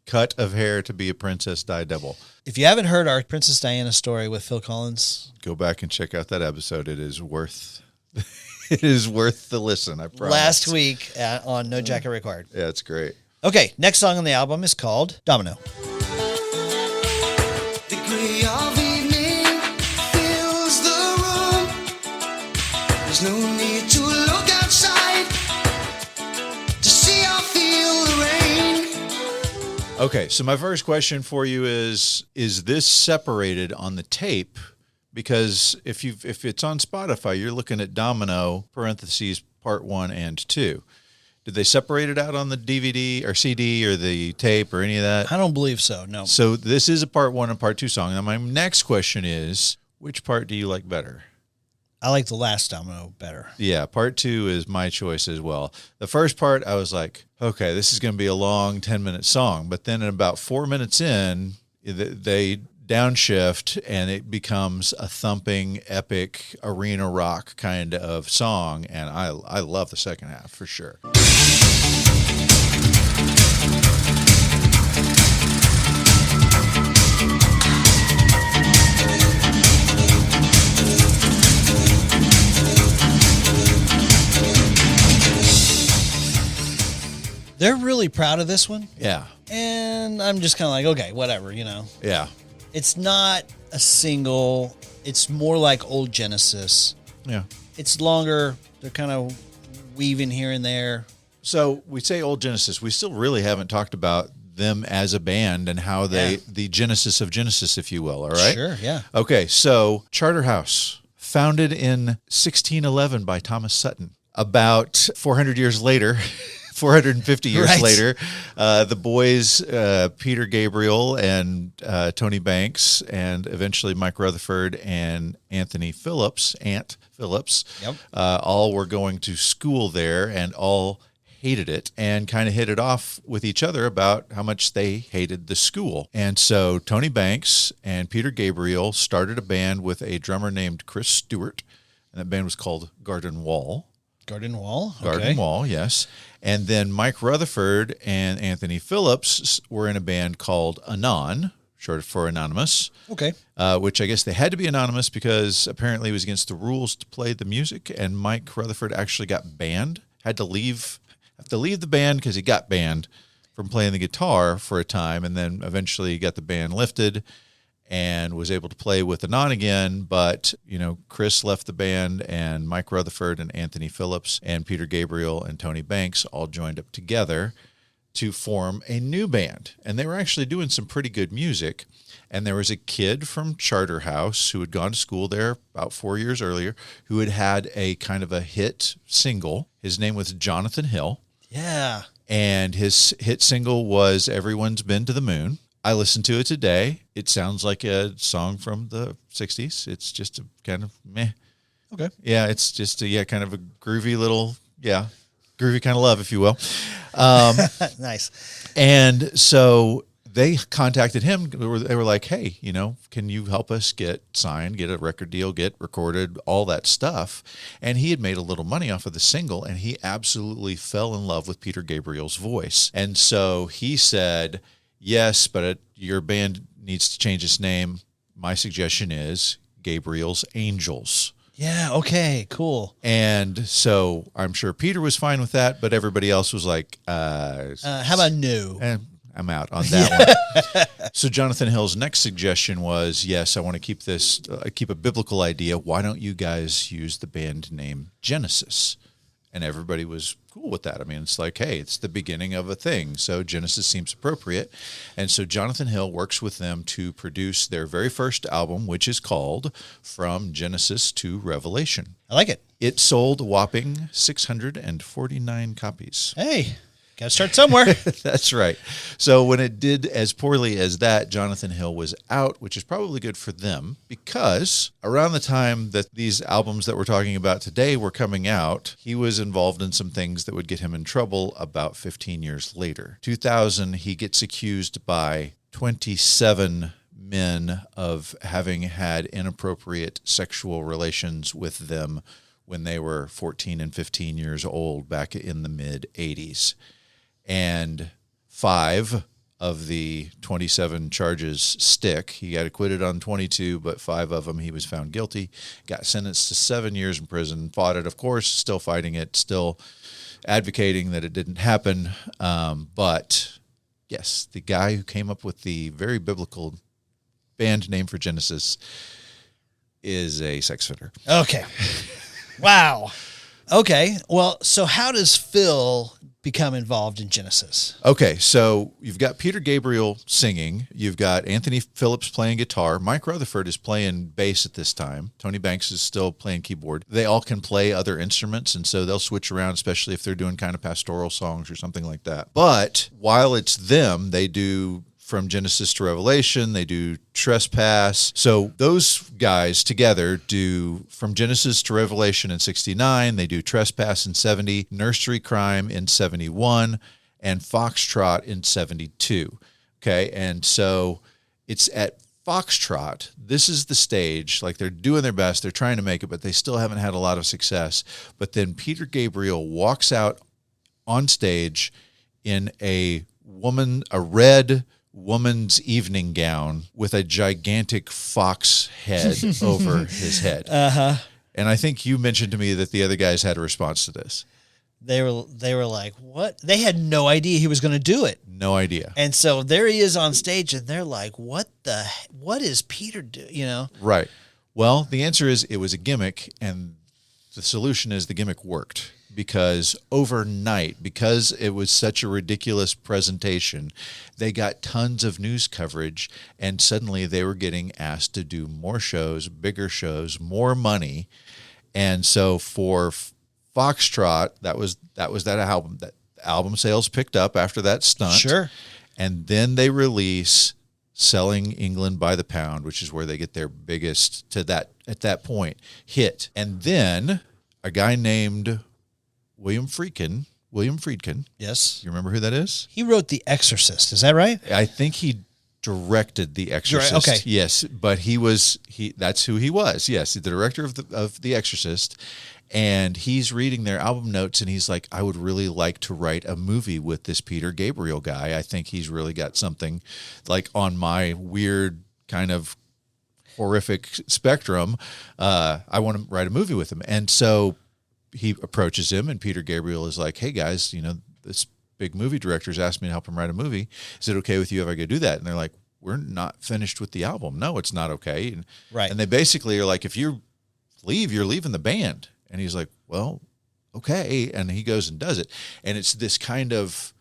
cut of hair to be a Princess Di Double. If you haven't heard our Princess Diana story with Phil Collins, go back and check out that episode. It is worth the listen, I promise. Last week on No Jacket Required. Yeah, it's great. Okay, next song on the album is called Domino. The gray of evening fills the room. There's no need to look outside to see or feel the rain. Okay, so my first question for you is this separated on the tape? Because if it's on Spotify, you're looking at Domino, parentheses, part 1 and 2. Did they separate it out on the DVD or CD or the tape or any of that? I don't believe so, no. So this is a part 1 and part 2 song. Now my next question is, which part do you like better? I like the last Domino better. Yeah, part 2 is my choice as well. The first part, I was like, okay, this is going to be a long 10-minute song. But then about 4 minutes in, they downshift and it becomes a thumping, epic, arena rock kind of song. And I love the second half for sure. They're really proud of this one. Yeah. And I'm just kind of like, okay, whatever, Yeah. It's not a single. It's more like old Genesis. Yeah. It's longer. They're kind of weaving here and there. So we say old Genesis. We still really haven't talked about them as a band and how the genesis of Genesis, if you will. All right. Sure. Yeah. Okay. So Charterhouse, founded in 1611 by Thomas Sutton. About 400 years later, 450 years later, the boys, Peter Gabriel and Tony Banks, and eventually Mike Rutherford and Anthony Phillips, Ant Phillips, all were going to school there and all hated it and kind of hit it off with each other about how much they hated the school. And so Tony Banks and Peter Gabriel started a band with a drummer named Chris Stewart, and that band was called Garden Wall. Garden Wall? Okay. Garden Wall, yes. And then Mike Rutherford and Anthony Phillips were in a band called Anon, short for anonymous. Okay. Which I guess they had to be anonymous because apparently it was against the rules to play the music, and Mike Rutherford actually got banned. Had to leave the band because he got banned from playing the guitar for a time, and then eventually got the ban lifted and was able to play with Anon again. But, Chris left the band, and Mike Rutherford and Anthony Phillips and Peter Gabriel and Tony Banks all joined up together to form a new band. And they were actually doing some pretty good music. And there was a kid from Charterhouse who had gone to school there about 4 years earlier who had a kind of a hit single. His name was Jonathan Hill. Yeah. And his hit single was Everyone's Been to the Moon. I listened to it today. It sounds like a song from the 60s. It's just a kind of meh. Okay. Yeah, it's just kind of a groovy little, groovy kind of love, if you will. Nice. And so they contacted him. They were like, hey, can you help us get signed, get a record deal, get recorded, all that stuff? And he had made a little money off of the single, and he absolutely fell in love with Peter Gabriel's voice. And so he said, yes, but your band needs to change its name. My suggestion is Gabriel's Angels. Yeah, okay, cool. And so I'm sure Peter was fine with that, but everybody else was like, how about no? I'm out on that one. So Jonathan Hill's next suggestion was, yes, I want to keep a biblical idea. Why don't you guys use the band name Genesis? And everybody was cool with that. I mean, it's like, hey, it's the beginning of a thing. So Genesis seems appropriate. And so Jonathan Hill works with them to produce their very first album, which is called From Genesis to Revelation. I like it. It sold a whopping 649 copies. Hey, got to start somewhere. That's right. So when it did as poorly as that, Jonathan Hill was out, which is probably good for them because around the time that these albums that we're talking about today were coming out, he was involved in some things that would get him in trouble about 15 years later. 2000, he gets accused by 27 men of having had inappropriate sexual relations with them when they were 14 and 15 years old back in the mid-'80s. And 5 of the 27 charges stick. He got acquitted on 22, but 5 of them he was found guilty, got sentenced to 7 years in prison, fought it, of course, still fighting it, still advocating that it didn't happen. But yes, the guy who came up with the very biblical band name for Genesis is a sex offender. Okay. Wow. Okay. Well, so how does Phil become involved in Genesis? Okay, so you've got Peter Gabriel singing. You've got Anthony Phillips playing guitar. Mike Rutherford is playing bass at this time. Tony Banks is still playing keyboard. They all can play other instruments, and so they'll switch around, especially if they're doing kind of pastoral songs or something like that. But while it's them, they do From Genesis to Revelation, they do Trespass. So those guys together do From Genesis to Revelation in 69, they do Trespass in 70, Nursery Crime in 71, and Foxtrot in 72. Okay, and so it's at Foxtrot, this is the stage, like they're doing their best, they're trying to make it, but they still haven't had a lot of success. But then Peter Gabriel walks out on stage in a red woman's evening gown with a gigantic fox head over his head. Uh-huh. And I think you mentioned to me that the other guys had a response to this. They were like, what? They had no idea he was going to do it. No idea. And so there he is on stage, and they're like, what is Peter do? Right. Well, the answer is it was a gimmick, and the solution is the gimmick worked. Because overnight, because it was such a ridiculous presentation, they got tons of news coverage, and suddenly they were getting asked to do more shows, bigger shows, more money. And so for Foxtrot, that was that album. That album sales picked up after that stunt. Sure. And then they release Selling England by the Pound, which is where they get their biggest, at that point, hit. And then a guy named William Friedkin. Yes. You remember who that is? He wrote The Exorcist. Is that right? I think he directed The Exorcist. Okay. Yes, but that's who he was. Yes, the director of The Exorcist. And he's reading their album notes, and he's like, I would really like to write a movie with this Peter Gabriel guy. I think he's really got something like on my weird kind of horrific spectrum. I want to write a movie with him. And so he approaches him, and Peter Gabriel is like, hey guys, this big movie director's asked me to help him write a movie. Is it okay with you if I go do that? And they're like, we're not finished with the album. No, it's not okay. Right. And they basically are like, if you leave, you're leaving the band. And he's like, well, okay. And he goes and does it. And it's this kind of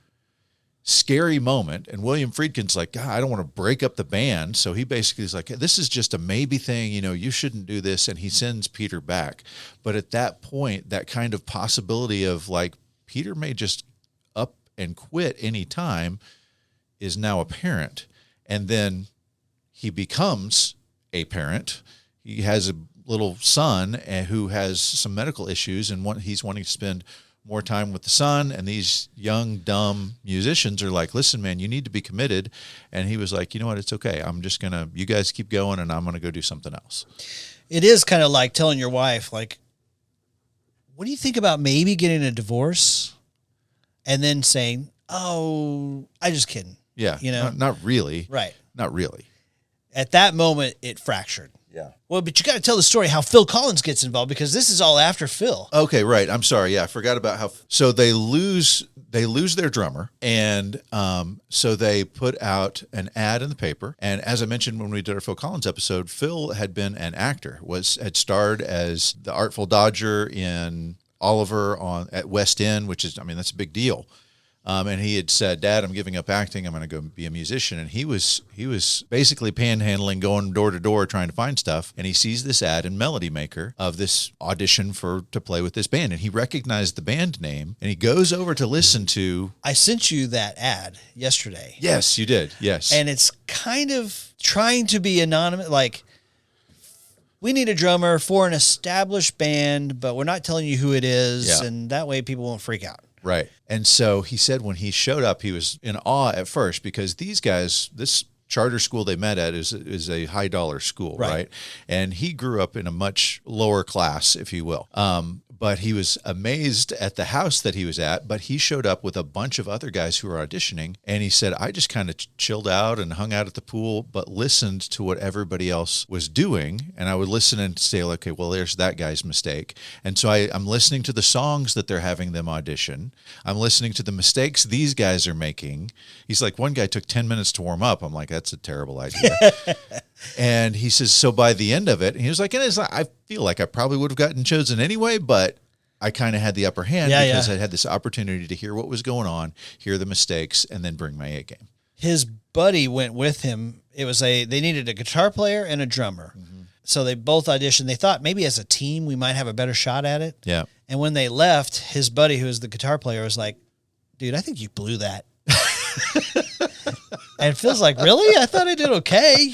scary moment. And William Friedkin's like, God, I don't want to break up the band. So he basically is like, this is just a maybe thing. You shouldn't do this. And he sends Peter back. But at that point, that kind of possibility of like, Peter may just up and quit any time is now apparent. And then he becomes a parent. He has a little son who has some medical issues, and he's wanting to spend more time with the son. And these young, dumb musicians are like, listen, man, you need to be committed. And he was like, you know what? It's okay. You guys keep going, and I'm going to go do something else. It is kind of like telling your wife, like, what do you think about maybe getting a divorce? And then saying, oh, I just kidding. Yeah. Not really. Right. Not really. At that moment, it fractured. Yeah. Well, but you got to tell the story how Phil Collins gets involved, because this is all after Phil. Okay, right. I'm sorry. Yeah, I forgot about how. So they lose their drummer, and so they put out an ad in the paper. And as I mentioned when we did our Phil Collins episode, Phil had been an actor, had starred as the Artful Dodger in Oliver at West End, which is, that's a big deal. And he had said, Dad, I'm giving up acting. I'm going to go be a musician. And he was basically panhandling, going door to door, trying to find stuff. And he sees this ad in Melody Maker of this audition to play with this band. And he recognized the band name, and he goes over to listen to. I sent you that ad yesterday. Yes, you did. Yes. And it's kind of trying to be anonymous. Like, we need a drummer for an established band, but we're not telling you who it is. Yeah. And that way people won't freak out. Right. And so he said when he showed up, he was in awe at first, because these guys, this charter school they met at is a high dollar school, right? And he grew up in a much lower class, if you will. But he was amazed at the house that he was at. But he showed up with a bunch of other guys who were auditioning. And he said, I just kind of chilled out and hung out at the pool, but listened to what everybody else was doing. And I would listen and say, okay, well, there's that guy's mistake. And so I'm listening to the songs that they're having them audition. I'm listening to the mistakes these guys are making. He's like, one guy took 10 minutes to warm up. I'm like, that's a terrible idea. And he says, so by the end of it, he was like, I feel like I probably would have gotten chosen anyway, but I kind of had the upper hand because I had this opportunity to hear what was going on, hear the mistakes, and then bring my A game. His buddy went with him. They needed a guitar player and a drummer. Mm-hmm. So they both auditioned. They thought maybe as a team we might have a better shot at it. Yeah. And when they left, his buddy, who was the guitar player, was like, dude, I think you blew that. And Phil's like, really? I thought I did okay,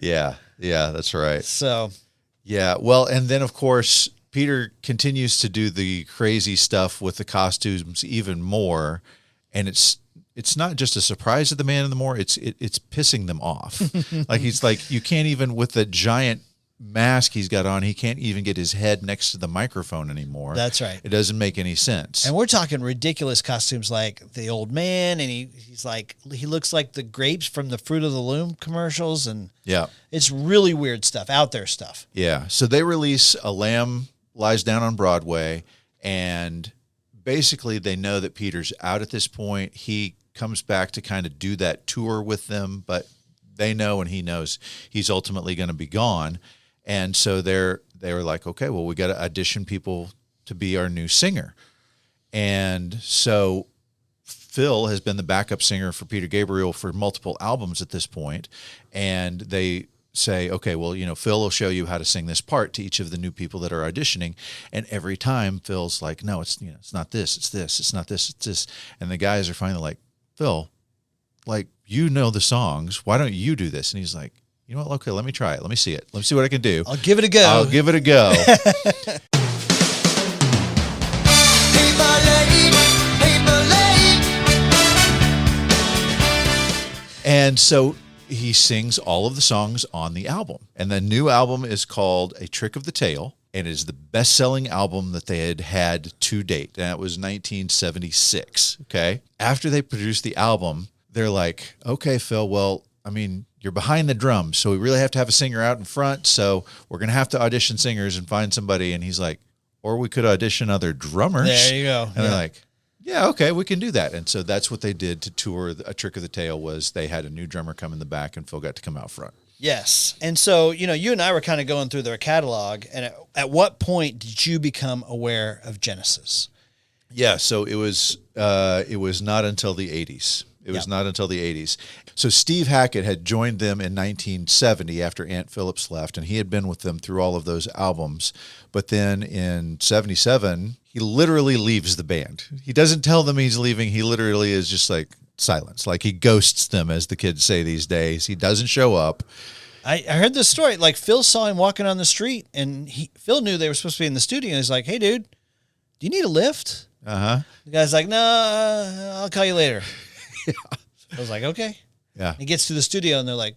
Yeah, that's right. So. Yeah, well, and then, of course, Peter continues to do the crazy stuff with the costumes even more, and it's not just a surprise to the man in the moor, it's pissing them off. Like, he's like, you can't even, with the giant mask he's got on, he can't even get his head next to the microphone anymore. That's right. It doesn't make any sense. And we're talking ridiculous costumes, like the old man, and he's like, he looks like the grapes from the Fruit of the Loom commercials, and it's really weird stuff, out there stuff. Yeah. So they release A Lamb Lies Down on Broadway, and basically they know that Peter's out at this point. He comes back to kind of do that tour with them, but they know, and he knows, he's ultimately going to be gone. And so they were like, okay, well, we got to audition people to be our new singer. And so Phil has been the backup singer for Peter Gabriel for multiple albums at this point. And they say, okay, well, Phil will show you how to sing this part to each of the new people that are auditioning. And every time Phil's like, no, it's not this, it's this, it's not this, it's this. And the guys are finally like, Phil, like, the songs, why don't you do this? And he's like, you know what? Okay, let me try it. Let me see it. Let me see what I can do. I'll give it a go. And so he sings all of the songs on the album. And the new album is called A Trick of the Tail. and it is the best-selling album that they had to date. And that was 1976, okay? After they produced the album, they're like, okay, Phil, well, I mean, you're behind the drums, so we really have to have a singer out in front, so we're going to have to audition singers and find somebody. And he's like, or we could audition other drummers. There you go. And they're like, yeah, okay, we can do that. And so that's what they did to tour. A trick of the tail was they had a new drummer come in the back, and Phil got to come out front. Yes. And so, you and I were kind of going through their catalog. And at what point did you become aware of Genesis? Yeah, so it was not until the 80s. It was not until the 80s. So Steve Hackett had joined them in 1970 after Ant Phillips left, and he had been with them through all of those albums. But then in 77, he literally leaves the band. He doesn't tell them he's leaving. He literally is just like silence. Like he ghosts them, as the kids say these days. He doesn't show up. I heard this story. Like Phil saw him walking on the street, and Phil knew they were supposed to be in the studio. He's like, hey, dude, do you need a lift? Uh-huh. The guy's like, no, I'll call you later. Yeah. I was like, okay. Yeah. He gets to the studio, and they're like,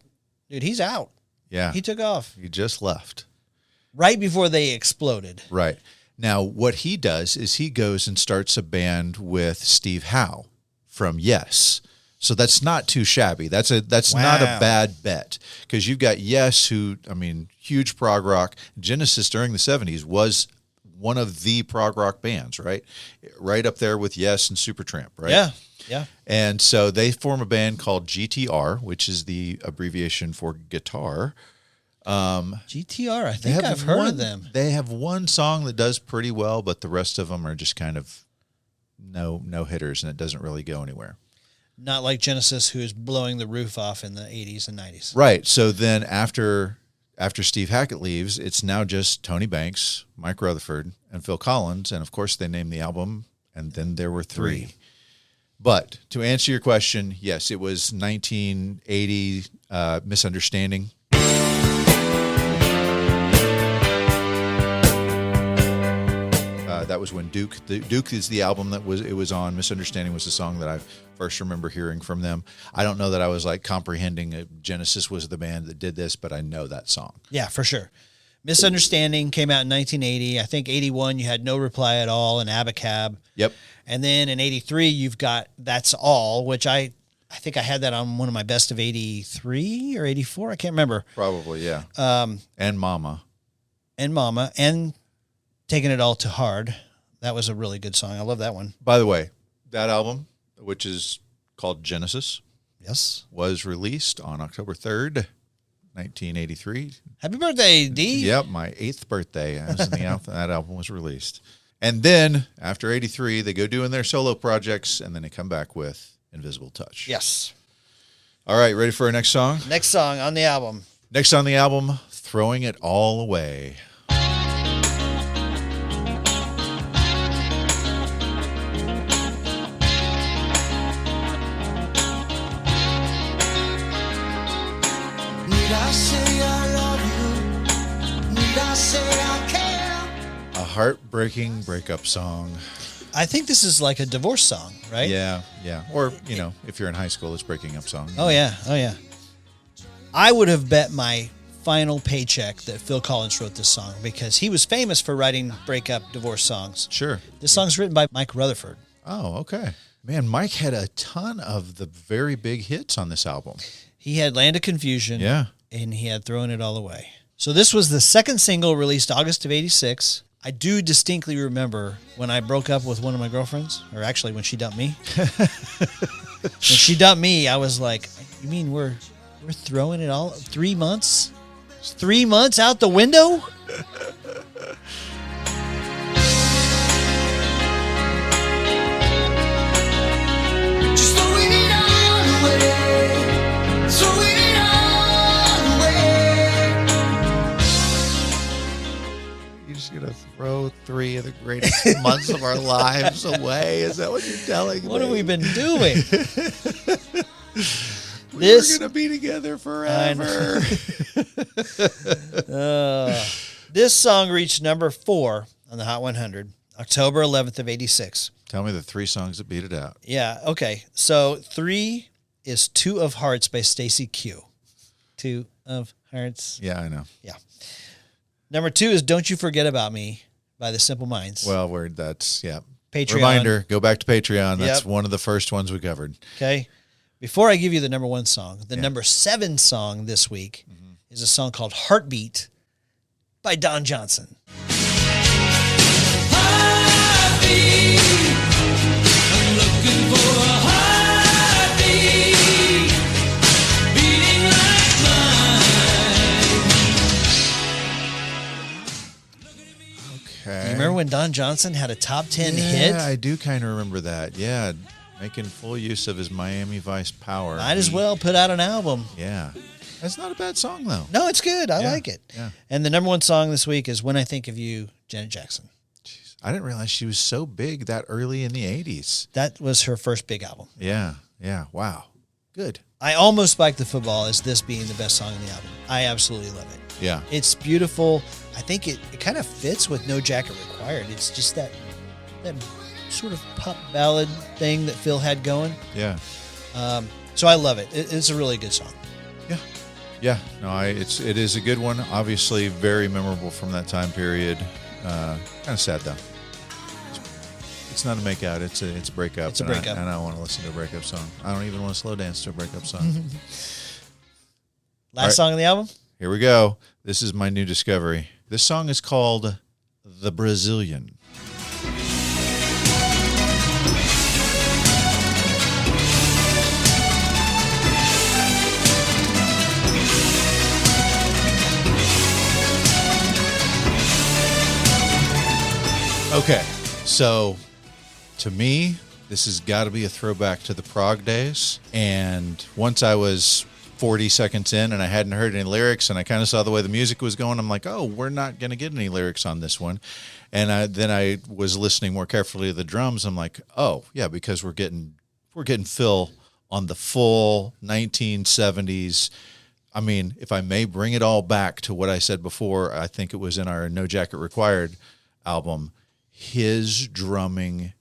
dude, he's out. Yeah. He took off. He just left. Right before they exploded. Right. Now, what he does is he goes and starts a band with Steve Howe from Yes. So that's not too shabby. That's not a bad bet, because you've got Yes, who, I mean, huge prog rock. Genesis during the 70s was one of the prog rock bands, right? Right up there with Yes and Supertramp, right? Yeah. Yeah. And so they form a band called GTR, which is the abbreviation for guitar. GTR, I think I've heard of them. They have one song that does pretty well, but the rest of them are just kind of no hitters, and it doesn't really go anywhere. Not like Genesis, who is blowing the roof off in the 80s and 90s. Right. So then after Steve Hackett leaves, it's now just Tony Banks, Mike Rutherford, and Phil Collins. And of course, they named the album, and then there were three. But to answer your question, yes, it was 1980, Misunderstanding. That was when Duke is the album it was on. Misunderstanding was the song that I first remember hearing from them. I don't know that I was like comprehending Genesis was the band that did this, but I know that song. Yeah, for sure. Misunderstanding came out in 1980. I think 81 you had No Reply at All and Abacab. Yep. And then in 83 you've got That's All, which I think I had that on one of my best of 83 or 84. I can't remember. Probably, yeah. And Mama. And Taking It All to Hard. That was a really good song. I love that one. By the way, that album, which is called Genesis, yes, was released on October 3rd, 1983. Happy birthday, Dee. Yep, my 8th birthday. I was in the album. That album was released. And then after 83, they go doing their solo projects, and then they come back with Invisible Touch. Yes. All right, ready for our next song? Next song on the album. Next on the album, Throwing It All Away. Need I say I love you? Need I say I care? A heartbreaking breakup song. I think this is like a divorce song, right? Yeah. Or, if you're in high school, it's breaking up song. Oh, yeah. I would have bet my final paycheck that Phil Collins wrote this song, because he was famous for writing breakup divorce songs. Sure. This song's written by Mike Rutherford. Oh, okay. Man, Mike had a ton of the very big hits on this album. He had Land of Confusion. Yeah. And he had Throwing It All Away. So this was the second single released August of 86. I do distinctly remember when I broke up with one of my girlfriends, or actually when she dumped me. When she dumped me, I was like, you mean we're throwing it all 3 months? 3 months out the window? Just throwing it all away. Throwing it all away. You're just going to throw 3 of the greatest months of our lives away? Is that what you're telling me? What have we been doing? We're going to be together forever. This song reached number 4 on the Hot 100, October 11th of 86. Tell me the 3 songs that beat it out. Yeah, okay. So 3 is Two of Hearts by Stacey Q. Two of Hearts. Yeah, I know. Yeah. Number 2 is Don't You Forget About Me by the Simple Minds. Well, Patreon. Reminder, go back to Patreon. That's Yep. one of the first ones we covered. Okay. Before I give you the number 1 song, the number 7 song this week is a song called Heartbeat by Don Johnson. Okay. You remember when Don Johnson had a top 10 Yeah, hit? I do kind of remember that. Yeah, making full use of his Miami Vice power. Might as well put out an album. Yeah. That's not a bad song, though. No, it's good. I like it. Yeah. And the number 1 song this week is When I Think of You, Janet Jackson. Jeez, I didn't realize she was so big that early in the 80s. That was her first big album. Yeah. Yeah. Wow. Good. I Almost Spiked the Football as this being the best song in the album. I absolutely love it. Yeah. It's beautiful. I think it kind of fits with No Jacket Required. It's just that sort of pop ballad thing that Phil had going. Yeah. So I love it. It's a really good song. Yeah. Yeah. No, it is a good one. Obviously very memorable from that time period. Kind of sad though. It's not a make out, it's a breakup. It's a breakup. And I don't want to listen to a breakup song. I don't even want to slow dance to a breakup song. Last song on the album? Here we go. This is my new discovery. This song is called The Brazilian. Okay, so to me, this has got to be a throwback to the prog days. And once I was 40 seconds in and I hadn't heard any lyrics and I kind of saw the way the music was going, I'm like, oh, we're not going to get any lyrics on this one. And then I was listening more carefully to the drums. I'm like, oh, yeah, because we're getting Phil on the full 1970s. I mean, if I may bring it all back to what I said before, I think it was in our No Jacket Required album. His drumming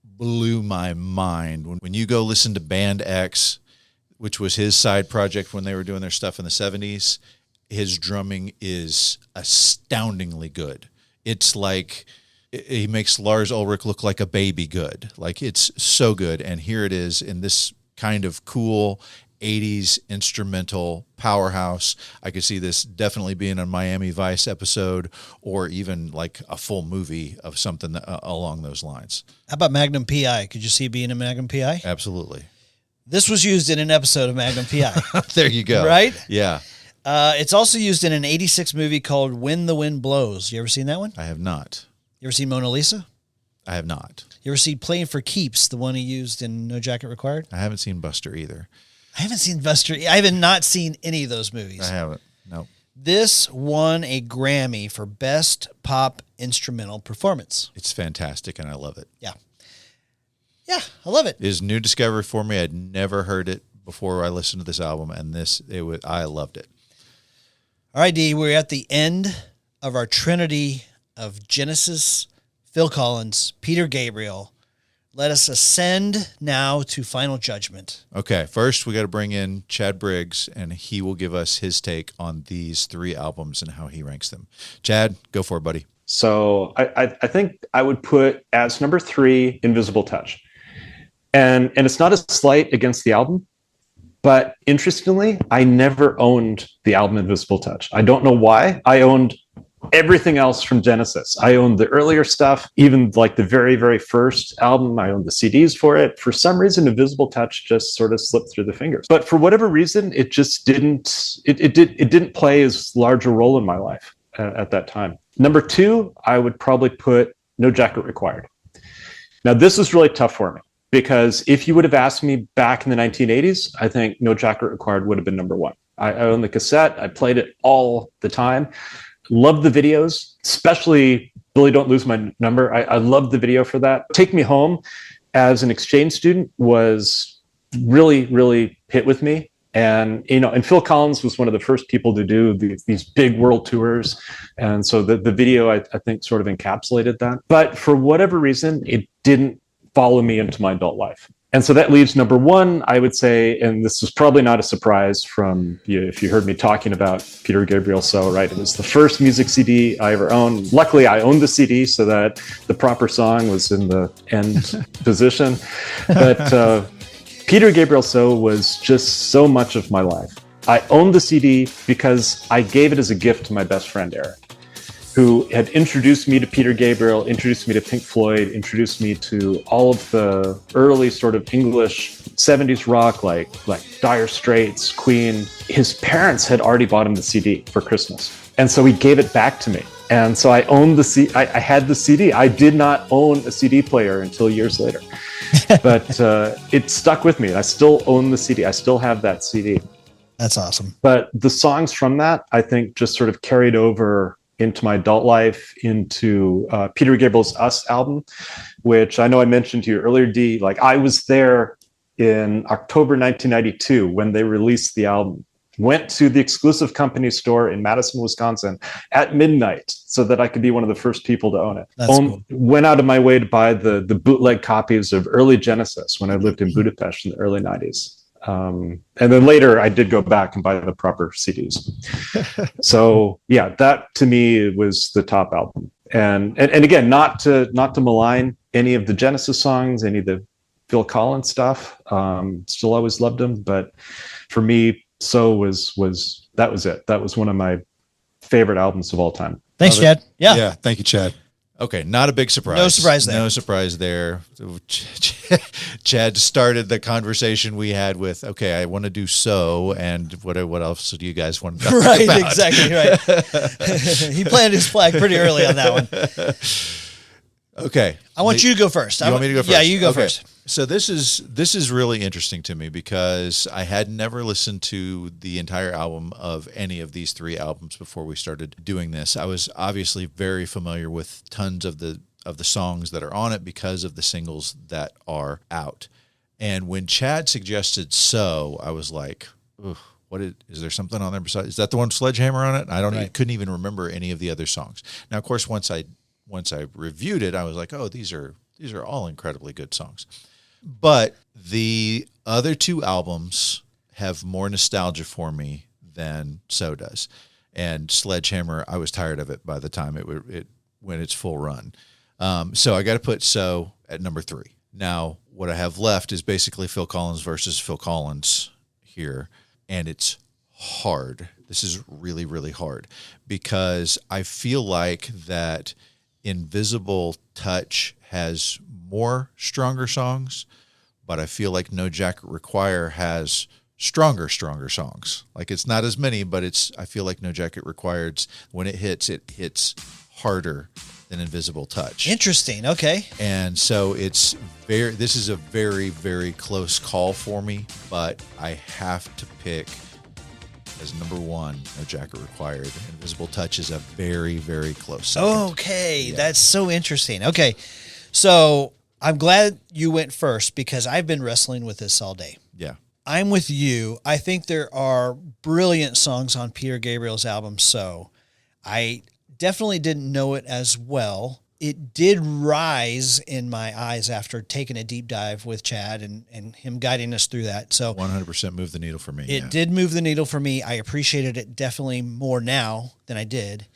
blew my mind. When you go listen to Band X, which was his side project when they were doing their stuff in the 70s, his drumming is astoundingly good. It's like he makes Lars Ulrich look like a baby good. Like, it's so good. And here it is in this kind of cool 80s instrumental powerhouse. I could see this definitely being a Miami Vice episode or even like a full movie of something along those lines. How about Magnum P.I.? Could you see it being a Magnum P.I.? Absolutely. This was used in an episode of Magnum P.I. There you go. Right? Yeah. It's also used in an 86 movie called When the Wind Blows. You ever seen that one? I have not. You ever seen Mona Lisa? I have not. You ever seen Playing for Keeps, the one he used in No Jacket Required? I haven't seen Buster either. I haven't seen Buster. I have not seen any of those movies. I haven't. No. This won a Grammy for Best Pop Instrumental Performance. It's fantastic, and I love it. Yeah. Yeah, I love it. It is new discovery for me. I'd never heard it before I listened to this album, and I loved it. All right, Dee, we're at the end of our trinity of Genesis, Phil Collins, Peter Gabriel. Let us ascend now to Final Judgment. Okay, first we got to bring in Chad Briggs, and he will give us his take on these 3 albums and how he ranks them. Chad, go for it, buddy. So I think I would put as number 3, Invisible Touch. And it's not a slight against the album, but interestingly, I never owned the album Invisible Touch. I don't know why. I owned everything else from Genesis. I owned the earlier stuff, even like the very, very first album. I owned the CDs for it. For some reason, Invisible Touch just sort of slipped through the fingers. But for whatever reason, it just didn't. It didn't play as large a role in my life at that time. Number 2, I would probably put No Jacket Required. Now, this is really tough for me because if you would have asked me back in the 1980s, I think No Jacket Required would have been number 1. I own the cassette. I played it all the time. Love the videos, especially Billy Don't Lose My Number. I love the video for that. Take Me Home as an exchange student was really, really hit with me. And, and Phil Collins was one of the first people to do these big world tours. And so the video, I think, sort of encapsulated that. But for whatever reason, it didn't follow me into my adult life. And so that leaves number one, I would say, and this is probably not a surprise from you if you heard me talking about Peter Gabriel. So, right, it was the first music CD I ever owned. Luckily, I owned the CD so that the proper song was in the end position. But Peter Gabriel So was just so much of my life. I owned the CD because I gave it as a gift to my best friend, Eric, who had introduced me to Peter Gabriel, introduced me to Pink Floyd, introduced me to all of the early sort of English 70s rock like Dire Straits, Queen. His parents had already bought him the CD for Christmas. And so he gave it back to me. And so I owned the CD. I had the CD. I did not own a CD player until years later. But it stuck with me. I still own the CD. I still have that CD. That's awesome. But the songs from that, I think, just sort of carried over into my adult life, into Peter Gabriel's Us album, which I know I mentioned to you earlier, Dee. Like, I was there in October 1992 when they released the album. Went to the exclusive company store in Madison, Wisconsin at midnight so that I could be one of the first people to own it. Cool. Went out of my way to buy the bootleg copies of early Genesis when I lived in Budapest in the early 90s. And then later I did go back and buy the proper CDs. So yeah, that to me was the top album. And again, not to malign any of the Genesis songs, any of the Phil Collins stuff. Still always loved him, but for me, So was it. That was one of my favorite albums of all time. Thanks, Chad. Yeah. Yeah. Thank you, Chad. Okay. Not a big surprise. No surprise there. No surprise there. Chad started the conversation we had with, okay, I want to do So, and what else do you guys want to talk Right, about? exactly right. He planted his flag pretty early on that one. Okay. I want you to go first. You want me to go first? Yeah, you go Okay. first. So this is really interesting to me because I had never listened to the entire album of any of these three albums before we started doing this. I was obviously very familiar with tons of the songs that are on it because of the singles that are out. And when Chad suggested So, I was like, ugh, is there something on there besides? Is that the one with Sledgehammer on it? I couldn't even remember any of the other songs. Now, of course, once I reviewed it, I was like, oh, these are all incredibly good songs. But the other two albums have more nostalgia for me than So does. And Sledgehammer, I was tired of it by the time it went its full run. So I got to put So at number 3. Now, what I have left is basically Phil Collins versus Phil Collins here. And it's hard. This is really, really hard because I feel like that Invisible Touch has more stronger songs, but I feel like No Jacket Require has stronger songs. Like, it's not as many, but I feel like No Jacket Required's, when it hits harder than Invisible Touch. Interesting. Okay. And so this is a very, very close call for me, but I have to pick as number 1, No Jacket Required. Invisible Touch is a very, very close second. Okay. Yeah. That's so interesting. Okay. So I'm glad you went first because I've been wrestling with this all day. Yeah. I'm with you. I think there are brilliant songs on Peter Gabriel's album. So I definitely didn't know it as well. It did rise in my eyes after taking a deep dive with Chad and him guiding us through that. So 100% moved the needle for me. It did move the needle for me. I appreciated it definitely more now than I did.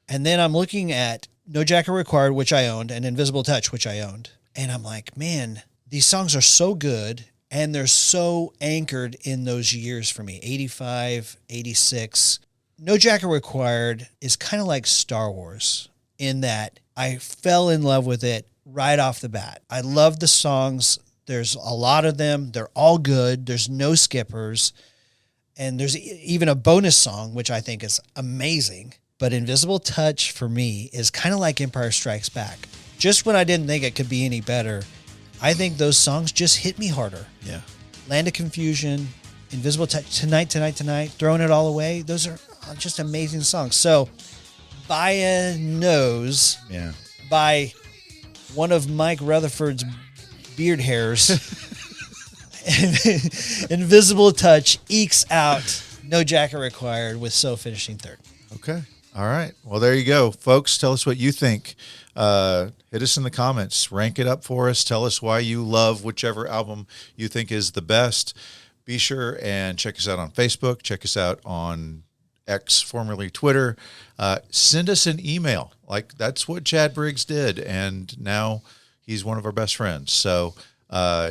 And then I'm looking at No Jacket Required, which I owned, and Invisible Touch, which I owned. And I'm like, man, these songs are so good and they're so anchored in those years for me, 85, 86. No Jacket Required is kind of like Star Wars in that I fell in love with it right off the bat. I love the songs. There's a lot of them. They're all good. There's no skippers. And there's even a bonus song, which I think is amazing. But Invisible Touch for me is kind of like Empire Strikes Back. Just when I didn't think it could be any better, I think those songs just hit me harder. Yeah. Land of Confusion, Invisible Touch, Tonight, Throwing It All Away. Those are just amazing songs. So by a nose, by one of Mike Rutherford's beard hairs, Invisible Touch ekes out No Jacket Required with So finishing third. Okay. All right. Well, there you go, folks. Tell us what you think hit us in the comments, rank it up for us. Tell us why you love whichever album you think is the best. Be sure and check us out on Facebook. Check us out on X, formerly Twitter. Send us an email. Like that's what Chad Briggs did. And now he's one of our best friends. So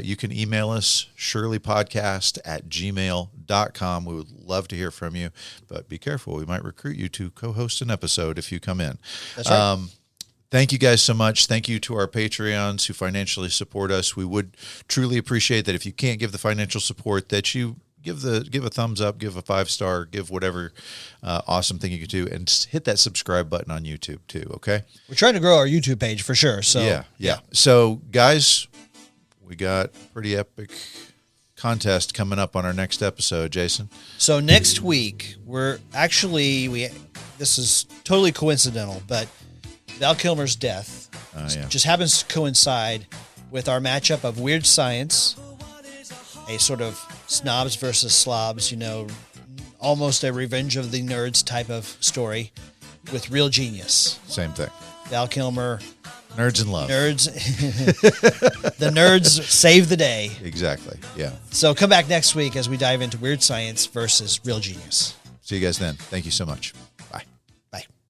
you can email us, shirleypodcast@gmail.com. We would love to hear from you, but be careful. We might recruit you to co-host an episode if you come in. That's right. Thank you guys so much. Thank you to our Patreons who financially support us. We would truly appreciate that if you can't give the financial support, that you give a thumbs up, give a 5-star, give whatever awesome thing you can do, and hit that subscribe button on YouTube too. Okay. We're trying to grow our YouTube page for sure. So yeah. So guys, we got a pretty epic contest coming up on our next episode, Jason. So next week this is totally coincidental, but Val Kilmer's death just happens to coincide with our matchup of Weird Science, a sort of snobs versus slobs, almost a Revenge of the Nerds type of story, with Real Genius. Same thing. Val Kilmer. Nerds in love. The nerds save the day. Exactly. Yeah. So come back next week as we dive into Weird Science versus Real Genius. See you guys then. Thank you so much.